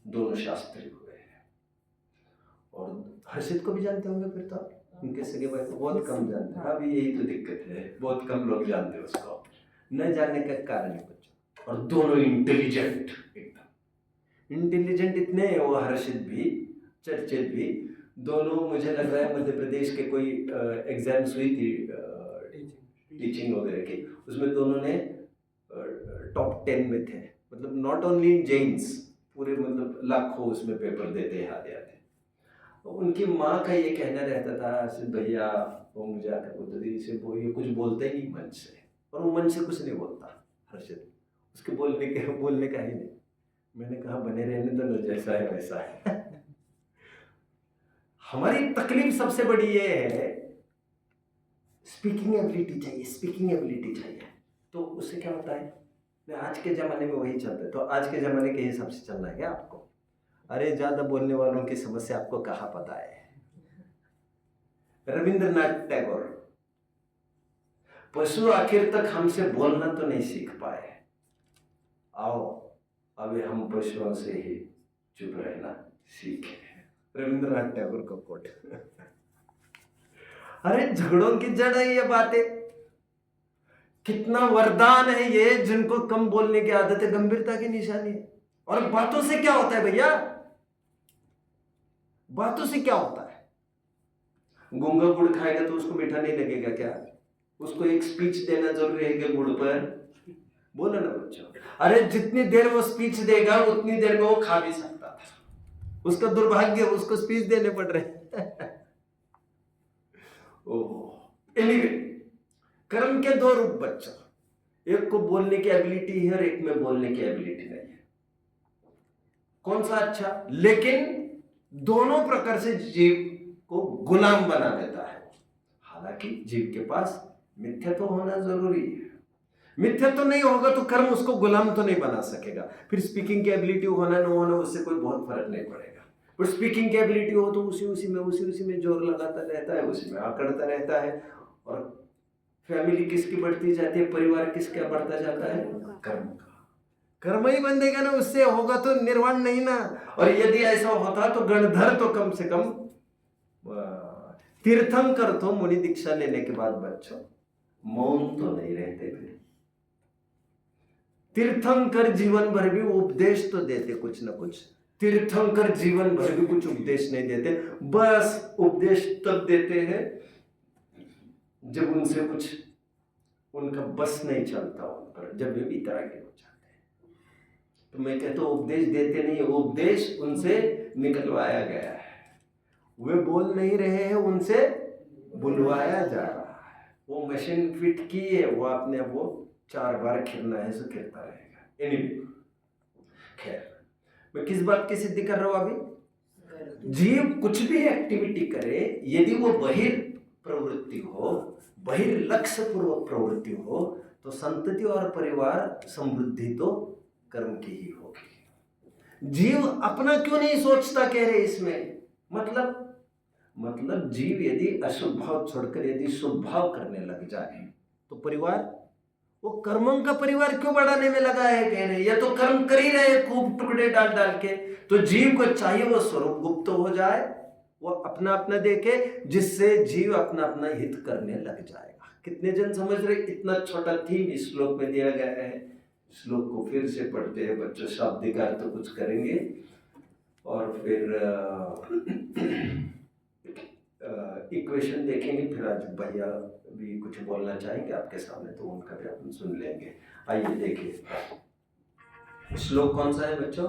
दोनों शास्त्री हुए हैं। और हर्षित को भी जानते होंगे फिर तो, उनके सगे भाई को बहुत कम जानते हैं। अभी यही तो दिक्कत है, बहुत कम लोग जानते हैं उसको, न जानने का कारण है बच्चों। और दोनों इंटेलिजेंट, एकदम इंटेलिजेंट इतने हैं वो, हर्षित भी चर्चित भी। दोनों, मुझे लग रहा है मध्य प्रदेश के कोई एग्जाम्स हुई थी टीचिंग वगैरह की, उसमें दोनों ने टॉप 10 में थे। मतलब नॉट ओनली इन जेन्स, पूरे मतलब लाखों उसमें पेपर देते आते आते। उनकी माँ का ये कहना रहता था, भैया वो मुझे आकर बोलते थे, इसे वो ये कुछ बोलते ही नहीं मन से, और वो मन से कुछ नहीं बोलता हर्षित, उसके बोलने का ही नहीं। मैंने कहा बने रहने दो, जैसा है वैसा है। हमारी तकलीफ सबसे बड़ी ये है, स्पीकिंग एबिलिटी चाहिए, स्पीकिंग एबिलिटी चाहिए। तो उससे क्या होता है, आज के ज़माने में वही चलता है। तो आज के ज़माने के हिसाब से चलना है क्या आपको? अरे ज़्यादा बोलने वालों की समस्या आपको कहाँ पता है? रविंद्रनाथ टैगोर, पशु आखिर तक हमसे बोलना तो नहीं सीख पाए, आओ अभी हम पशुओं से ही चुप रहना सीखे। रविंद्रनाथ टैगोर का कोट। अरे झगड़ों की जड़ है ये बातें। कितना वरदान है ये, जिनको कम बोलने की आदत है, गंभीरता की निशानी है। और बातों से क्या होता है भैया? बातों से क्या होता है? गूंगा गुड़ खाएगा तो उसको मीठा नहीं लगेगा क्या? उसको एक स्पीच देना जरूरी है कि गुड़ पर बोलो ना बच्चों। अरे जितनी देर वो स्पीच देगा उतनी देर में वो खा भी सकता था, उसका दुर्भाग्य, उसको स्पीच देने पड़ रहे। ओह, एनीवे, कर्म के 2 रूप बच्चों, एक को बोलने की एबिलिटी है और एक में बोलने की एबिलिटी नहीं है। कौन सा अच्छा? लेकिन दोनों प्रकार से जीव को गुलाम बना देता है। हालांकि जीव के पास मिथ्या तो होना जरूरी है, मिथ्या तो नहीं होगा तो कर्म उसको गुलाम तो नहीं बना सकेगा। फिर स्पीकिंग की एबिलिटी होना न होना उससे कोई बहुत फर्क नहीं पड़ेगा। पर स्पीकिंग की एबिलिटी हो तो उसी में जोर लगाता रहता है, उसी में आकड़ता रहता है। और फैमिली किसकी बढ़ती जाती है, परिवार किसका बढ़ता जाता है, कर्म का। कर्म ही बंधेगा ना, उससे होगा तो निर्वाण नहीं ना। और यदि ऐसा होता तो गणधर तो कम से कम तीर्थंकर तो मुनि दीक्षा लेने के बाद बच्चों मौन तो नहीं रहते थे। तीर्थंकर जीवन भर भी उपदेश तो देते कुछ ना कुछ, तीर्थंकर जीवन भर भी कुछ उपदेश नहीं देते, बस उपदेश तब देते हैं जब उनसे कुछ उनका बस नहीं चलता उन पर, जब वे वितरागी हो जाते हैं। तो मैं कहता हूं उपदेश देते नहीं, उपदेश उनसे निकलवाया गया है। वे बोल नहीं रहे हैं, उनसे बुलवाया जा रहा है। वो मशीन फिट की है, वो आपने वो 4 बार खिरना है सो खिरता रहेगा। एनीवे, खैर मैं किस बात की सिद्धि कर रहा हूं अभी, जीव कुछ भी एक्टिविटी करे, यदि वो बहिर्प्रवृत्ति हो, बहिर्लक्ष्य पूर्वक प्रवृत्ति हो, तो संतति और परिवार समृद्धि तो कर्म की ही होगी। जीव अपना क्यों नहीं सोचता कह रहे इसमें, मतलब जीव यदि अशुभ भाव छोड़कर यदि शुभ भाव करने लग जाए तो परिवार, वो कर्मों का परिवार क्यों बढ़ाने में लगा है कह रहे, या तो कर्म कर ही रहे खूब टुकड़े डाल डाल के। तो जीव को चाहिए वो स्वरूप गुप्त हो जाए, वो अपना अपना देखे, जिससे जीव अपना अपना हित करने लग जाएगा। कितने जन समझ रहे, इतना छोटा थीम इस श्लोक में दिया गया है। श्लोक को फिर से पढ़ते हैं बच्चों, शाब्दिक अर्थ तो कुछ करेंगे और फिर इक्वेशन देखेंगे। फिर आज भैया भी कुछ बोलना चाहेंगे आपके सामने, तो उनका भी अपन सुन लेंगे। आइए देखिए श्लोक कौन सा है बच्चों,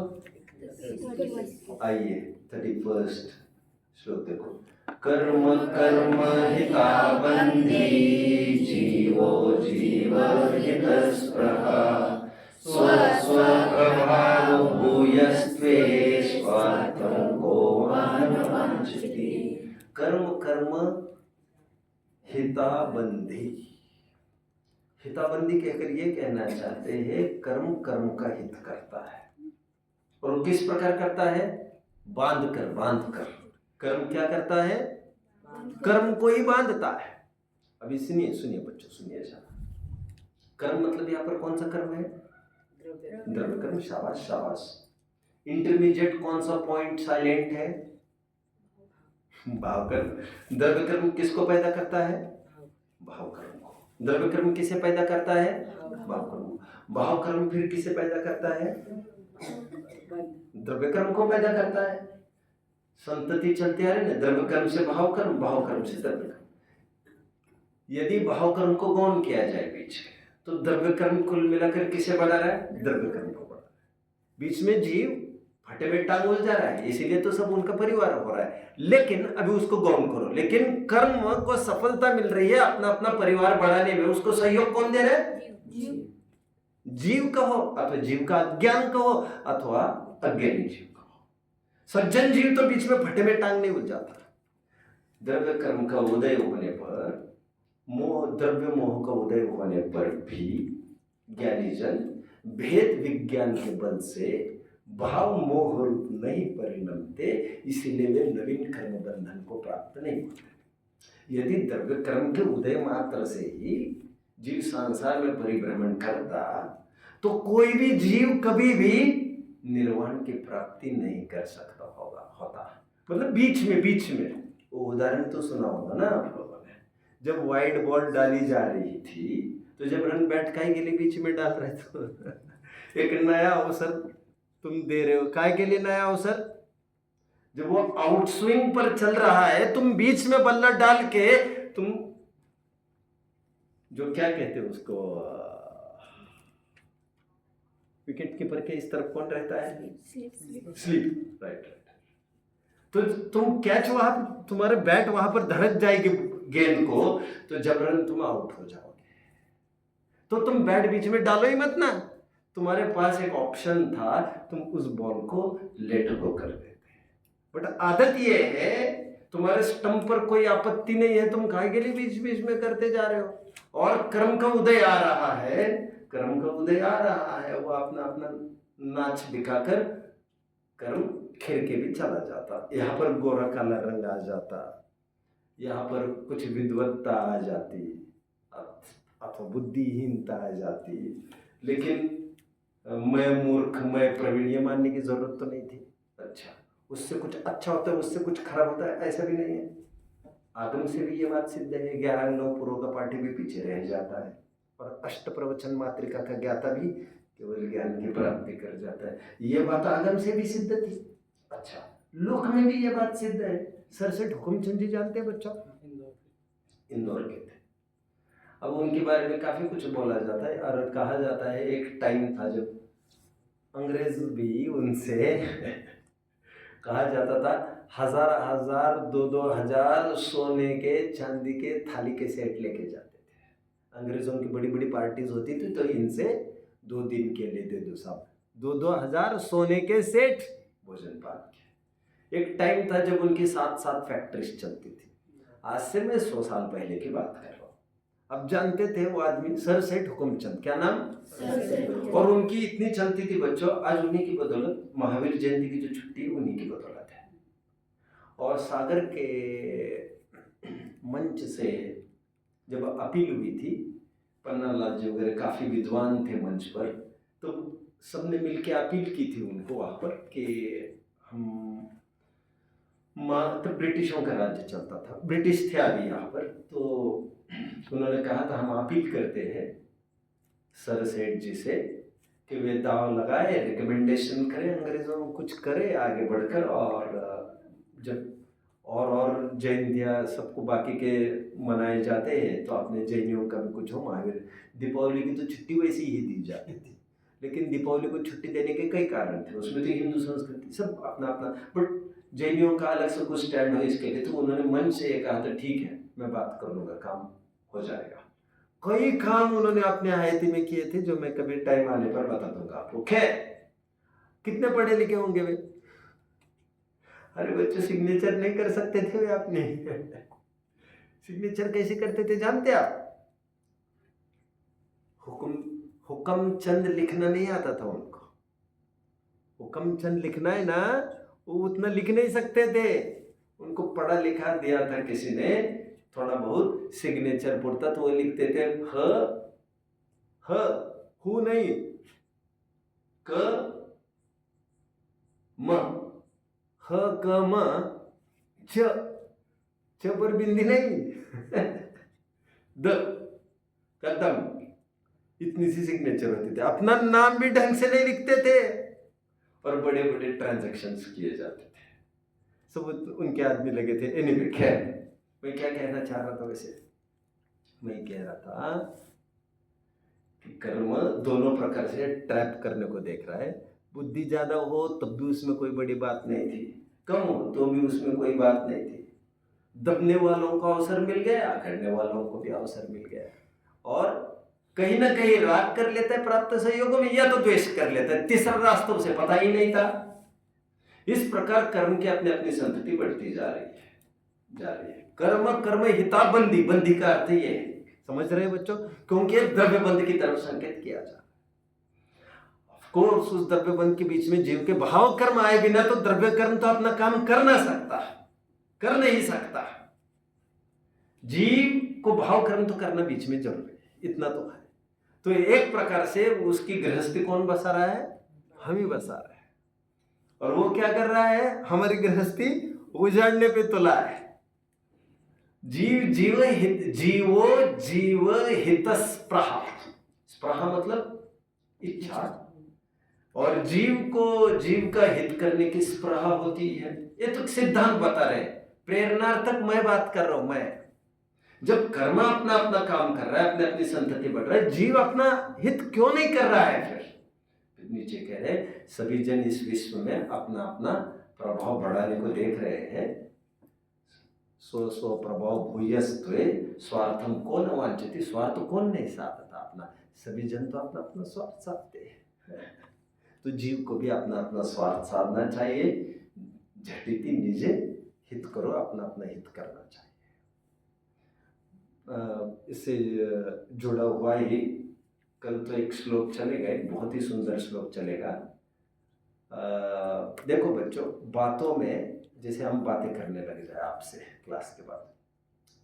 आइए 31 श्लोक देखो। कर्म कर्म हिताबन्धि जीवो जीव हितस्पृहा स्व स्व प्रभाव भूयस्त्वे स्वार्थं को वाञ्छति। कर्म कर्म हिताबंधी, हिताबंदी कहकर ये कहना चाहते हैं कर्म कर्म का हित करता है। और किस प्रकार करता है, बांध कर। कर्म क्या करता है, कर्म को ही बांधता है। अभी सुनिए बच्चों, सुनिए जरा। कर्म मतलब यहाँ पर कौन सा कर्म है, द्रव्य कर्म। शाबाश। इंटरमीडिएट कौन सा पॉइंट साइलेंट है, भाव कर्म। द्रव्य कर्म किसको पैदा करता है, भाव कर्म को। द्रव्य कर्म किसे पैदा करता है, भाव कर्म। भाव कर्म फिर किसे पैदा करता है, द्रव्य कर्म को पैदा करता है। संतति चलती आ रही ना, द्रव्य कर्म से भाव कर्म, भाव कर्म से द्रव्य कर्म। यदि भाव कर्म को गौण किया जाए बीच में, तो द्रव्य कर्म कुल मिलाकर किसे बढ़ा रहा है, द्रव्य कर्म को बढ़ा रहा है। बीच में जीव फटे में टांग उलझा रहा है, इसीलिए तो सब उनका परिवार हो रहा है। लेकिन अभी उसको गौण करो, लेकिन कर्म को सफलता मिल रही है अपना अपना परिवार बढ़ाने में। उसको सहयोग कौन दे रहा है, जीव कहो अथवा जीव का अज्ञान कहो अथवा अज्ञानी जीव कहो। सज्जन जीव तो बीच में फटे में टांग नहीं उलझाता। द्रव्य कर्म का उदय होने पर, द्रव्य मोह का उदय होने पर भी ज्ञानी जन भेद विज्ञान के बल से भाव मोह रूप नहीं परिणमते, इसीलिए वे नवीन कर्म बंधन को प्राप्त नहीं होते। यदि द्रव्य कर्म के उदय मात्र से ही जीव संसार में परिभ्रमण करता, तो कोई भी जीव कभी भी निर्वाण की प्राप्ति नहीं कर सकता होता। मतलब बीच में वो उदाहरण तो सुना होगा ना आप लोगों ने, जब वाइड बॉल डाली जा रही थी तो जब रन बैट काय के लिए बीच में डाल रहे थे। एक नया अवसर तुम दे रहे हो, काय के लिए नया अवसर, जब वो आउट स्विंग पर चल रहा है, तुम बीच में बल्ला डाल के तुम जो क्या कहते हैं उसको, विकेट कीपर के इस तरफ कौन रहता है, स्लीप, राइट। तो तुम कैच वहां, तुम्हारे बैट वहां पर धड़क जाएगी गेंद को, तो जबरन तुम आउट हो जाओगे। तो तुम बैट बीच में डालो ही मत ना, तुम्हारे पास एक ऑप्शन था, तुम उस बॉल को लेट गो कर देते। बट आदत ये है, तुम्हारे स्टंप पर कोई आपत्ति नहीं है, तुम काहे के लिए बीच बीच में करते जा रहे हो। और कर्म का उदय आ रहा है, वो अपना अपना नाच दिखाकर कर्म खेल के भी चला जाता। यहाँ पर गोरा काला रंग आ जाता, यहाँ पर कुछ विद्वत्ता आ जाती, अथवा बुद्धिहीनता आ जाती। लेकिन मैं मूर्ख, मैं प्रवीण, ये मानने की जरूरत तो नहीं थी। अच्छा, उससे कुछ अच्छा होता है, उससे कुछ खराब होता है, ऐसा भी नहीं है। आगम से भी ये बात सिद्ध है, ज्ञान नौ पुरों का पाठी भी पीछे रह जाता है और अष्ट प्रवचन मातृका का ज्ञाता भी केवल ज्ञान की प्राप्ति कर जाता है। ये बात आगम से भी सिद्ध थी। अच्छा, लोक में भी ये बात सिद्ध है। सर सेठ हुकुमचंद जी जानते हैं बच्चों? इंदौर के थे। अब उनके बारे में काफी कुछ बोला जाता है और कहा जाता है एक टाइम था जब अंग्रेज भी उनसे कहा जाता था हजार हजार 2-2 हजार सोने के चांदी के थाली के सेट लेके जाते थे। अंग्रेजों की बड़ी बड़ी पार्टीज होती थी तो इनसे 2 दिन के लिए दे दो साहब, 2-2 हजार सोने के सेट भोजन पान के। एक टाइम था जब उनकी 7-7 फैक्ट्रीज चलती थी। आज से मैं 100 साल पहले की बात कर रहा हूँ। अब जानते थे वो आदमी सर सेठ हुकुमचंद, क्या नाम? और उनकी इतनी चलती थी बच्चों, आज उन्हीं की बदौलत महावीर जयंती की जो छुट्टी है उन्हीं की बदौलत है। और सागर के मंच से जब अपील हुई थी, पन्नालाल जी वगैरह काफी विद्वान थे मंच पर, तो सबने मिलके अपील की थी उनको वहां पर कि हम तो ब्रिटिशों का राज्य चलता था, ब्रिटिश थे अभी यहाँ पर, तो उन्होंने कहा था हम अपील करते हैं सर सेठ जी से कि वे दाव लगाए, रिकमेंडेशन करें, अंग्रेजों में कुछ करे आगे बढ़कर, और जब और जयंतियाँ सबको बाकी के मनाए जाते हैं तो अपने जैनियों का भी कुछ हो। महावीर दीपावली की तो छुट्टी वैसी ही दी जाती थी, लेकिन दीपावली को छुट्टी देने के कई कारण थे, उसमें तो हिंदू संस्कृति सब अपना अपना, बट जैनियों का अलग से कुछ स्टैंड हो इसके लिए, तो उन्होंने मन से ये कहा था ठीक है मैं बात कर लूँगा, काम हो जाएगा। कई काम उन्होंने अपने हयाती में किए थे जो मैं कभी टाइम आने पर बता दूंगा आपको। खैर, कितने पढ़े लिखे होंगे वे? अरे बच्चे सिग्नेचर नहीं कर सकते थे वे अपने सिग्नेचर कैसे करते थे जानते आप? हुक्मचंद लिखना नहीं आता था उनको। हुक्मचंद लिखना है ना, वो उतना लिख नहीं सकते थे, उनको पढ़ा लिखा दिया था किसी ने, थोड़ा बहुत सिग्नेचर पुरता, तो वो लिखते थे ह हु नहीं, क म, ह क म छ पर बिंदी नहीं द कदम, इतनी सी सिग्नेचर होती थी। अपना नाम भी ढंग से नहीं लिखते थे और बड़े बड़े ट्रांजैक्शंस किए जाते थे, सब उनके आदमी लगे थे। एनीवे, खैर मैं क्या कहना चाह रहा था, वैसे मैं कह रहा था कि कर्म दोनों प्रकार से ट्रैप करने को देख रहा है। बुद्धि ज्यादा हो तब भी उसमें कोई बड़ी बात नहीं थी, कम हो तो भी उसमें कोई बात नहीं थी। दबने वालों को अवसर मिल गया, करने वालों को भी अवसर मिल गया, और कहीं ना कहीं राग कर लेता है प्राप्त सहयोगों में, या तो द्वेष कर लेता है, तीसरा रास्ता उसे पता ही नहीं था। इस प्रकार कर्म की अपनी अपनी संतति बढ़ती जा रही है। कर्म हिता बंदी, बंदी का अर्थ ये है, समझ रहे बच्चों, क्योंकि द्रव्य बंद की तरफ संकेत किया जा रहा है। ऑफ कोर्स उस द्रव्य बंद के बीच में जीव के भाव कर्म आए बिना तो द्रव्य कर्म तो अपना काम कर नहीं सकता। जीव को भाव कर्म तो करना बीच में जरूरी है, इतना तो है। तो एक प्रकार से उसकी गृहस्थी कौन बसा रहा है? हम ही बसा रहे हैं। और वो क्या कर रहा है? हमारी गृहस्थी उजाड़ने पे तुला है। जीवो हित स्पृहा मतलब इच्छा, और जीव का हित करने की स्पृहा होती है। ये तो सिद्धांत बता रहे, प्रेरणार्थक मैं बात कर रहा हूं। मैं जब कर्म अपना अपना काम कर रहा है, अपने अपनी संतति बढ़ रहा है, जीव अपना हित क्यों नहीं कर रहा है? फिर नीचे कह रहे सभी जन इस विश्व में अपना अपना प्रभाव बढ़ाने को देख रहे हैं। स्व प्रभाव भूयस्त्वे स्वार्थम कौन अवांछति, स्वार्थ कौन नहीं साधता अपना, सभी जन तो अपना अपना स्वार्थ साधते हैं। तो जीव को भी अपना अपना स्वार्थ साधना चाहिए, झटिति निजे हित करो, अपना अपना हित करना चाहिए। इससे जुड़ा हुआ ही कल तो एक श्लोक चलेगा, एक बहुत ही सुंदर श्लोक चलेगा। देखो बच्चों, बातों में जैसे हम बातें करने लग जाए आपसे क्लास के बाद,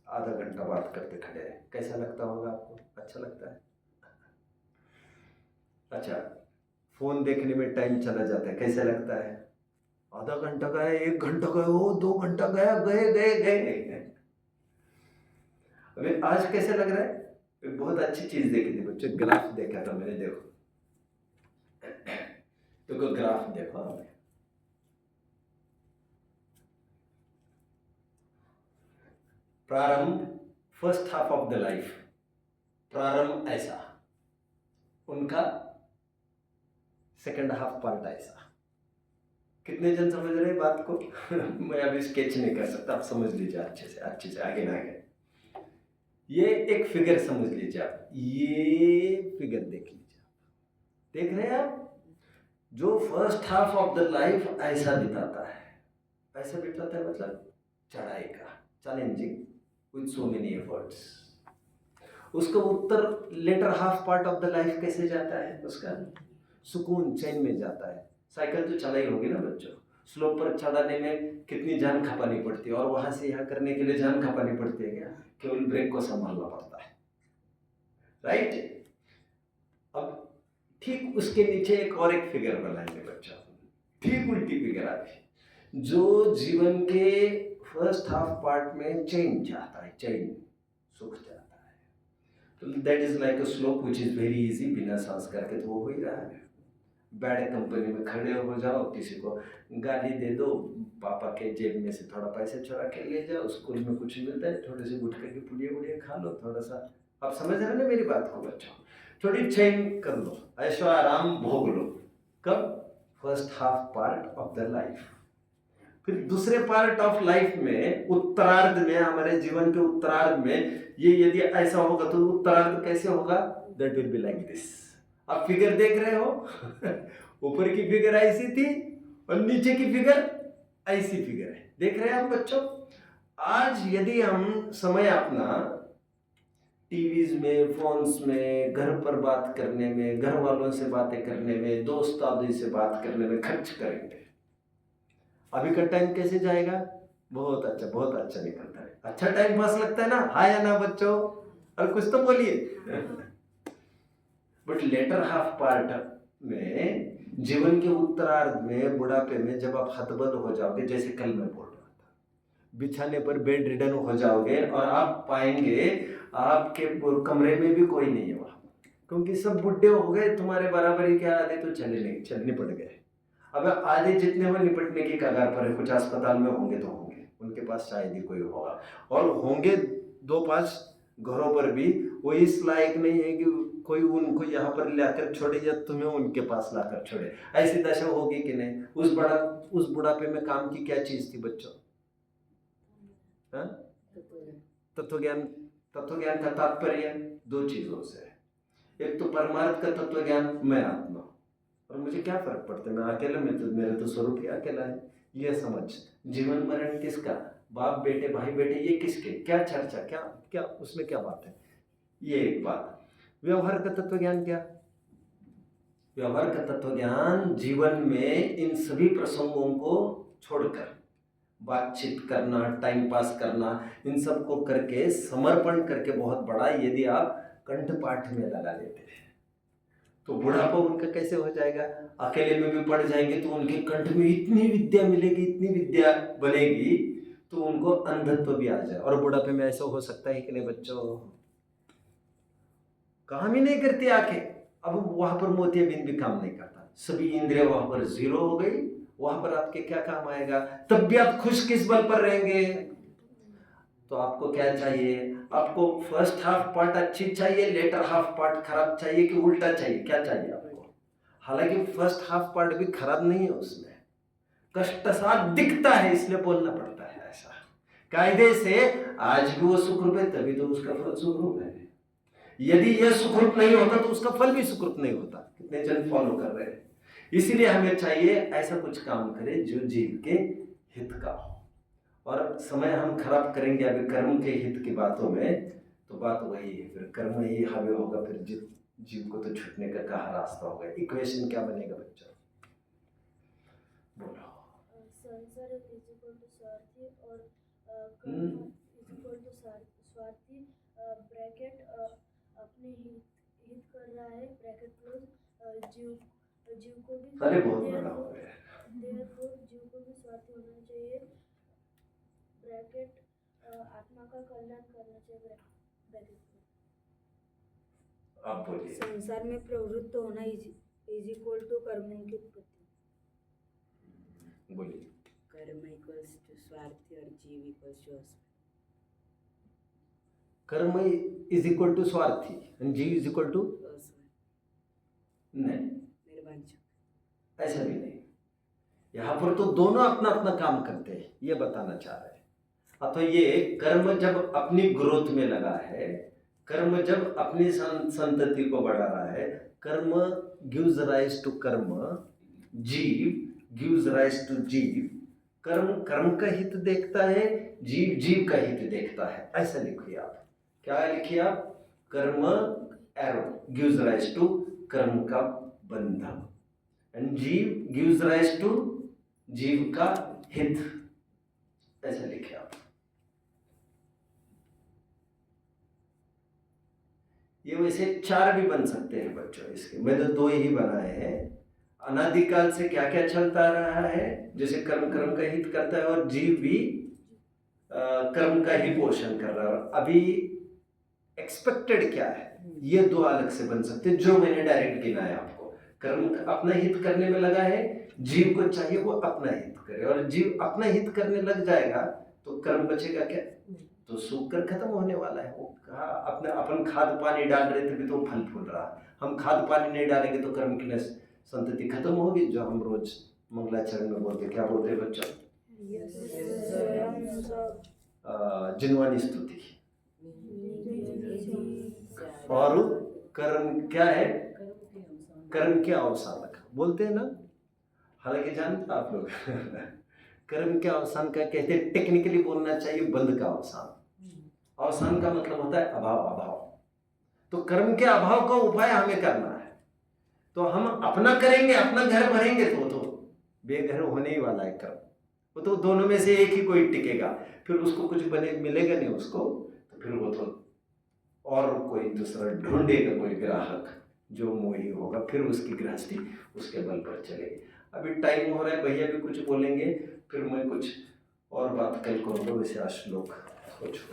आधा घंटा बात करते खड़े हैं, कैसा लगता होगा आपको? अच्छा लगता है? अच्छा, फोन देखने में टाइम चला जाता है, कैसा लगता है? आधा घंटा गया, 1 घंटा गया, ओ 2 घंटा गया, गए गए गए। अभी आज कैसे लग रहा है? एक बहुत अच्छी चीज देखी थी बच्चे, ग्राफ देखा था मैंने, देखो तो ग्राफ देखो हमने, प्रारंभ first half of the life, प्रारंभ ऐसा, उनका सेकंड हाफ पार्ट ऐसा। कितने जन समझ रहे हैं बात को? मैं अभी स्केच नहीं कर सकता, आप समझ लीजिए अच्छे से आगे ना आगे। ये एक फिगर समझ लीजिए आप, ये फिगर देख लीजिए, देख रहे हैं आप? जो first half of the life ऐसा बिताता है, ऐसा बिताता है मतलब चढ़ाई का, challenging with so many efforts. उसका उत्तर latter half part of the life कैसे जाता है? उसका सुकून चैन में जाता है। साइकिल तो चलाई होगी ना बच्चों, स्लोप पर चढ़ाने में कितनी जान खपानी पड़ती है, और वहां से यहाँ करने के लिए जान खपानी पड़ती है क्या? केवल ब्रेक को संभालना पड़ता है, राइट? अब ठीक उसके नीचे एक फिगर बनाएंगे बच्चों, ठीक उल्टी फिगर आती, जो जीवन के फर्स्ट हाफ पार्ट में चैन चाहता है, चैन सुख चाहता है, तो that is like a slope which is very easy, बिना सांस करके तो वो हो ही रहा है। बैड कंपनी में खड़े हो जाओ, किसी को गाली दे दो, पापा के जेब में से थोड़ा पैसे चुरा के ले जाओ, स्कूल में कुछ मिलता है, थोड़े से गुटखे की पुड़िया वुड़िया खा लो, थोड़ा सा, आप समझ रहे हैं ना मेरी बात को बच्चों? थोड़ी चैन कर लो, ऐशो आराम भोग लो। कब? First half part of the life. फिर दूसरे पार्ट ऑफ लाइफ में, उत्तरार्ध में, हमारे जीवन के उत्तरार्ध में, ये यदि ऐसा होगा तो उत्तरार्ध कैसे होगा? That will be like this. आप फिगर देख रहे हो? ऊपर की फिगर ऐसी थी और नीचे की फिगर ऐसी फिगर है, देख रहे हैं आप बच्चों? आज यदि हम समय अपना टीवीज में, फोन्स में, घर पर बात करने में, घर वालों से बातें करने में, दोस्त आदि से बात करने में खर्च करेंगे, अभी का टाइम कैसे जाएगा? बहुत अच्छा निकलता है। अच्छा टाइम पास लगता है ना? हाँ या ना बच्चों? और कुछ तो बोलिए। बट लेटर हाफ पार्ट में, जीवन के उत्तरार्ध में, बुढ़ापे में, जब आप हतबल हो जाओगे, जैसे कल मैं बोल रहा था, बिछाने पर बेड रिडन हो जाओगे और आप पाएंगे आपके कमरे में भी कोई नहीं है वहां, क्योंकि सब बुढ़े हो गए, तुम्हारे बराबरी के आधे तो चलने पड़ गए। अब आधे जितने में निपटने की कगार पर है, कुछ अस्पताल में होंगे तो होंगे, उनके पास शायद ही कोई होगा, और होंगे 2-5 घरों पर भी वो इस लायक नहीं है कि कोई उनको यहाँ पर लाकर छोड़े या तुम्हें उनके पास लाकर छोड़े। ऐसी दशा होगी कि नहीं? उस बुढ़ापे में काम की क्या चीज थी बच्चों? तत्व ज्ञान का तात्पर्य 2 चीजों से है। एक तो परमार्थ का तत्व ज्ञान, मैं आत्मा, और मुझे क्या फर्क पड़ता है, मैं अकेला, में तो मेरा तो स्वरूप ही अकेला है, ये समझ। जीवन मरण किसका? बाप बेटे, भाई बेटे, ये किसके? क्या चर्चा, क्या क्या उसमें क्या बात है? ये एक बात। व्यवहार का तत्व ज्ञान क्या? व्यवहार का तत्व ज्ञान जीवन में इन सभी प्रसंगों को छोड़कर बातचीत करना, टाइम पास करना, इन सब को करके, समर्पण करके, बहुत बड़ा, यदि आप कंठपाठ में लगा लेते हैं तो बुढ़ापा उनका कैसे हो जाएगा? अकेले में भी पढ़ जाएंगे तो उनके कंठ में इतनी विद्या मिलेगी, इतनी विद्या बनेगी, तो उनको अंधत्व भी आ जाए। और बुढ़ापे में ऐसा हो सकता है कि नहीं बच्चों? काम ही नहीं करती आंखें, अब वहां पर मोतियाबिंद भी काम नहीं करता, सभी इंद्रिया वहां पर जीरो हो गई, वहां पर आपके क्या काम आएगा? तब भी आप खुश किस बल पर रहेंगे? तो आपको क्या चाहिए? आपको फर्स्ट हाफ पार्ट अच्छी चाहिए, लेटर हाफ पार्ट खराब चाहिए, कि उल्टा चाहिए? क्या चाहिए आपको? हालांकि फर्स्ट हाफ पार्ट भी खराब नहीं है, उसमें कष्ट सा दिखता है, इसलिए बोलना पड़ता है ऐसा कायदे से। आज भी वो सुखरूप है, तभी तो उसका फल सुखरूप है। यदि यह सुखरूप नहीं होता तो उसका फल भी सुखरूप नहीं होता। कितने जन फॉलो कर रहे हैं? इसीलिए हमें चाहिए ऐसा कुछ काम करे जो जीव के हित का हो, और समय हम खराब करेंगे अभी कर्म के हित की बातों में, तो बात वही है, फिर कर्म ही हावी होगा, फिर जीव को तो छूटने का कहाँ रास्ता होगा? इक्वेशन क्या बनेगा बच्चों? बोलो। संसार इज इक्वल टू स्वार्थी और कर्म इज इक्वल टू स्वार्थी ब्रैकेट अपने हित कर रहा है ब्रैकेट क्लोज जीव को भी अरे बहुत बड़ा हो गया। therefore जीव को भी स्वार्थी होना चाहिए ब्रैकेट आत्मा का कल्याण करना चाहिए ब्रैकेट क्लोज। आप बोलिए। संसार में प्रवृत्त होना इज इक्वल टू कर्मों की उत्पत्ति। बोलिए। कर्म इक्वल्स टू स्वार्थी और जीव इक्वल्स टू कर्म इज इक्वल टू स्वार्थी एंड जीव इज इक्वल टू नहीं, ऐसा भी नहीं। यहाँ पर तो दोनों अपना अपना काम करते हैं, ये बताना चाह रहे हैं। अतः ये कर्म जब अपनी ग्रोथ में लगा है, कर्म जब अपनी संतति को बढ़ा रहा है, कर्म गिव्स राइज टू कर्म, जीव गिव्स राइज टू जीव। कर्म कर्म का हित देखता है, जीव जीव का हित देखता है। ऐसा लिखिए आप। क्या लिखिए आप? कर्म एरो गिव्स राइज टू कर्म का बंधन एंड जीव गिव्स राइज टू जीव का हित। ऐसा लिखिए आप। ये वैसे 4 भी बन सकते हैं बच्चों इसके, मैंने 2 ही बनाए हैं। अनादिकाल से क्या क्या चलता रहा है, जैसे कर्म कर्म का हित करता है और जीव भी कर्म का ही पोषण कर रहा है। अभी एक्सपेक्टेड क्या है, ये 2 अलग से बन सकते हैं, जो मैंने डायरेक्ट गिनाया आपको। कर्म अपना हित करने में लगा है, जीव को चाहिए वो अपना हित करे, और जीव अपना हित करने लग जाएगा तो कर्म बचेगा क्या? तो सूख कर खत्म होने वाला है। वो कहा अपने अपन खाद पानी डाल रहे थे भी तो फल फूल रहा। हम खाद पानी नहीं डालेंगे तो कर्म की संतति खत्म होगी, जो हम रोज मंगलाचरण में बोलते। क्या बोलते हैं बच्चों? जिनवानी स्तुति। और कर्म क्या है? कर्म के अवसान का बोलते हैं ना, हालांकि जानते आप लोग कर्म के अवसान का कहते हैं, टेक्निकली बोलना चाहिए बंध का अवसान। अवसान का मतलब होता है अभाव, अभाव। तो कर्म के अभाव का उपाय हमें करना है। तो हम अपना करेंगे, अपना घर भरेंगे तो बेघर होने ही वाला है कर्म। वो तो दोनों में से एक ही कोई टिकेगा, फिर उसको कुछ बने मिलेगा नहीं उसको, तो फिर वो तो और कोई दूसरा ढूंढेगा, कोई ग्राहक जो मोही होगा, फिर उसकी गृहस्थी उसके बल पर चलेगी। अभी टाइम हो रहा है, भैया भी कुछ बोलेंगे, फिर मैं कुछ और बात कल करूँगा। वैसे आज श्लोक सोचो।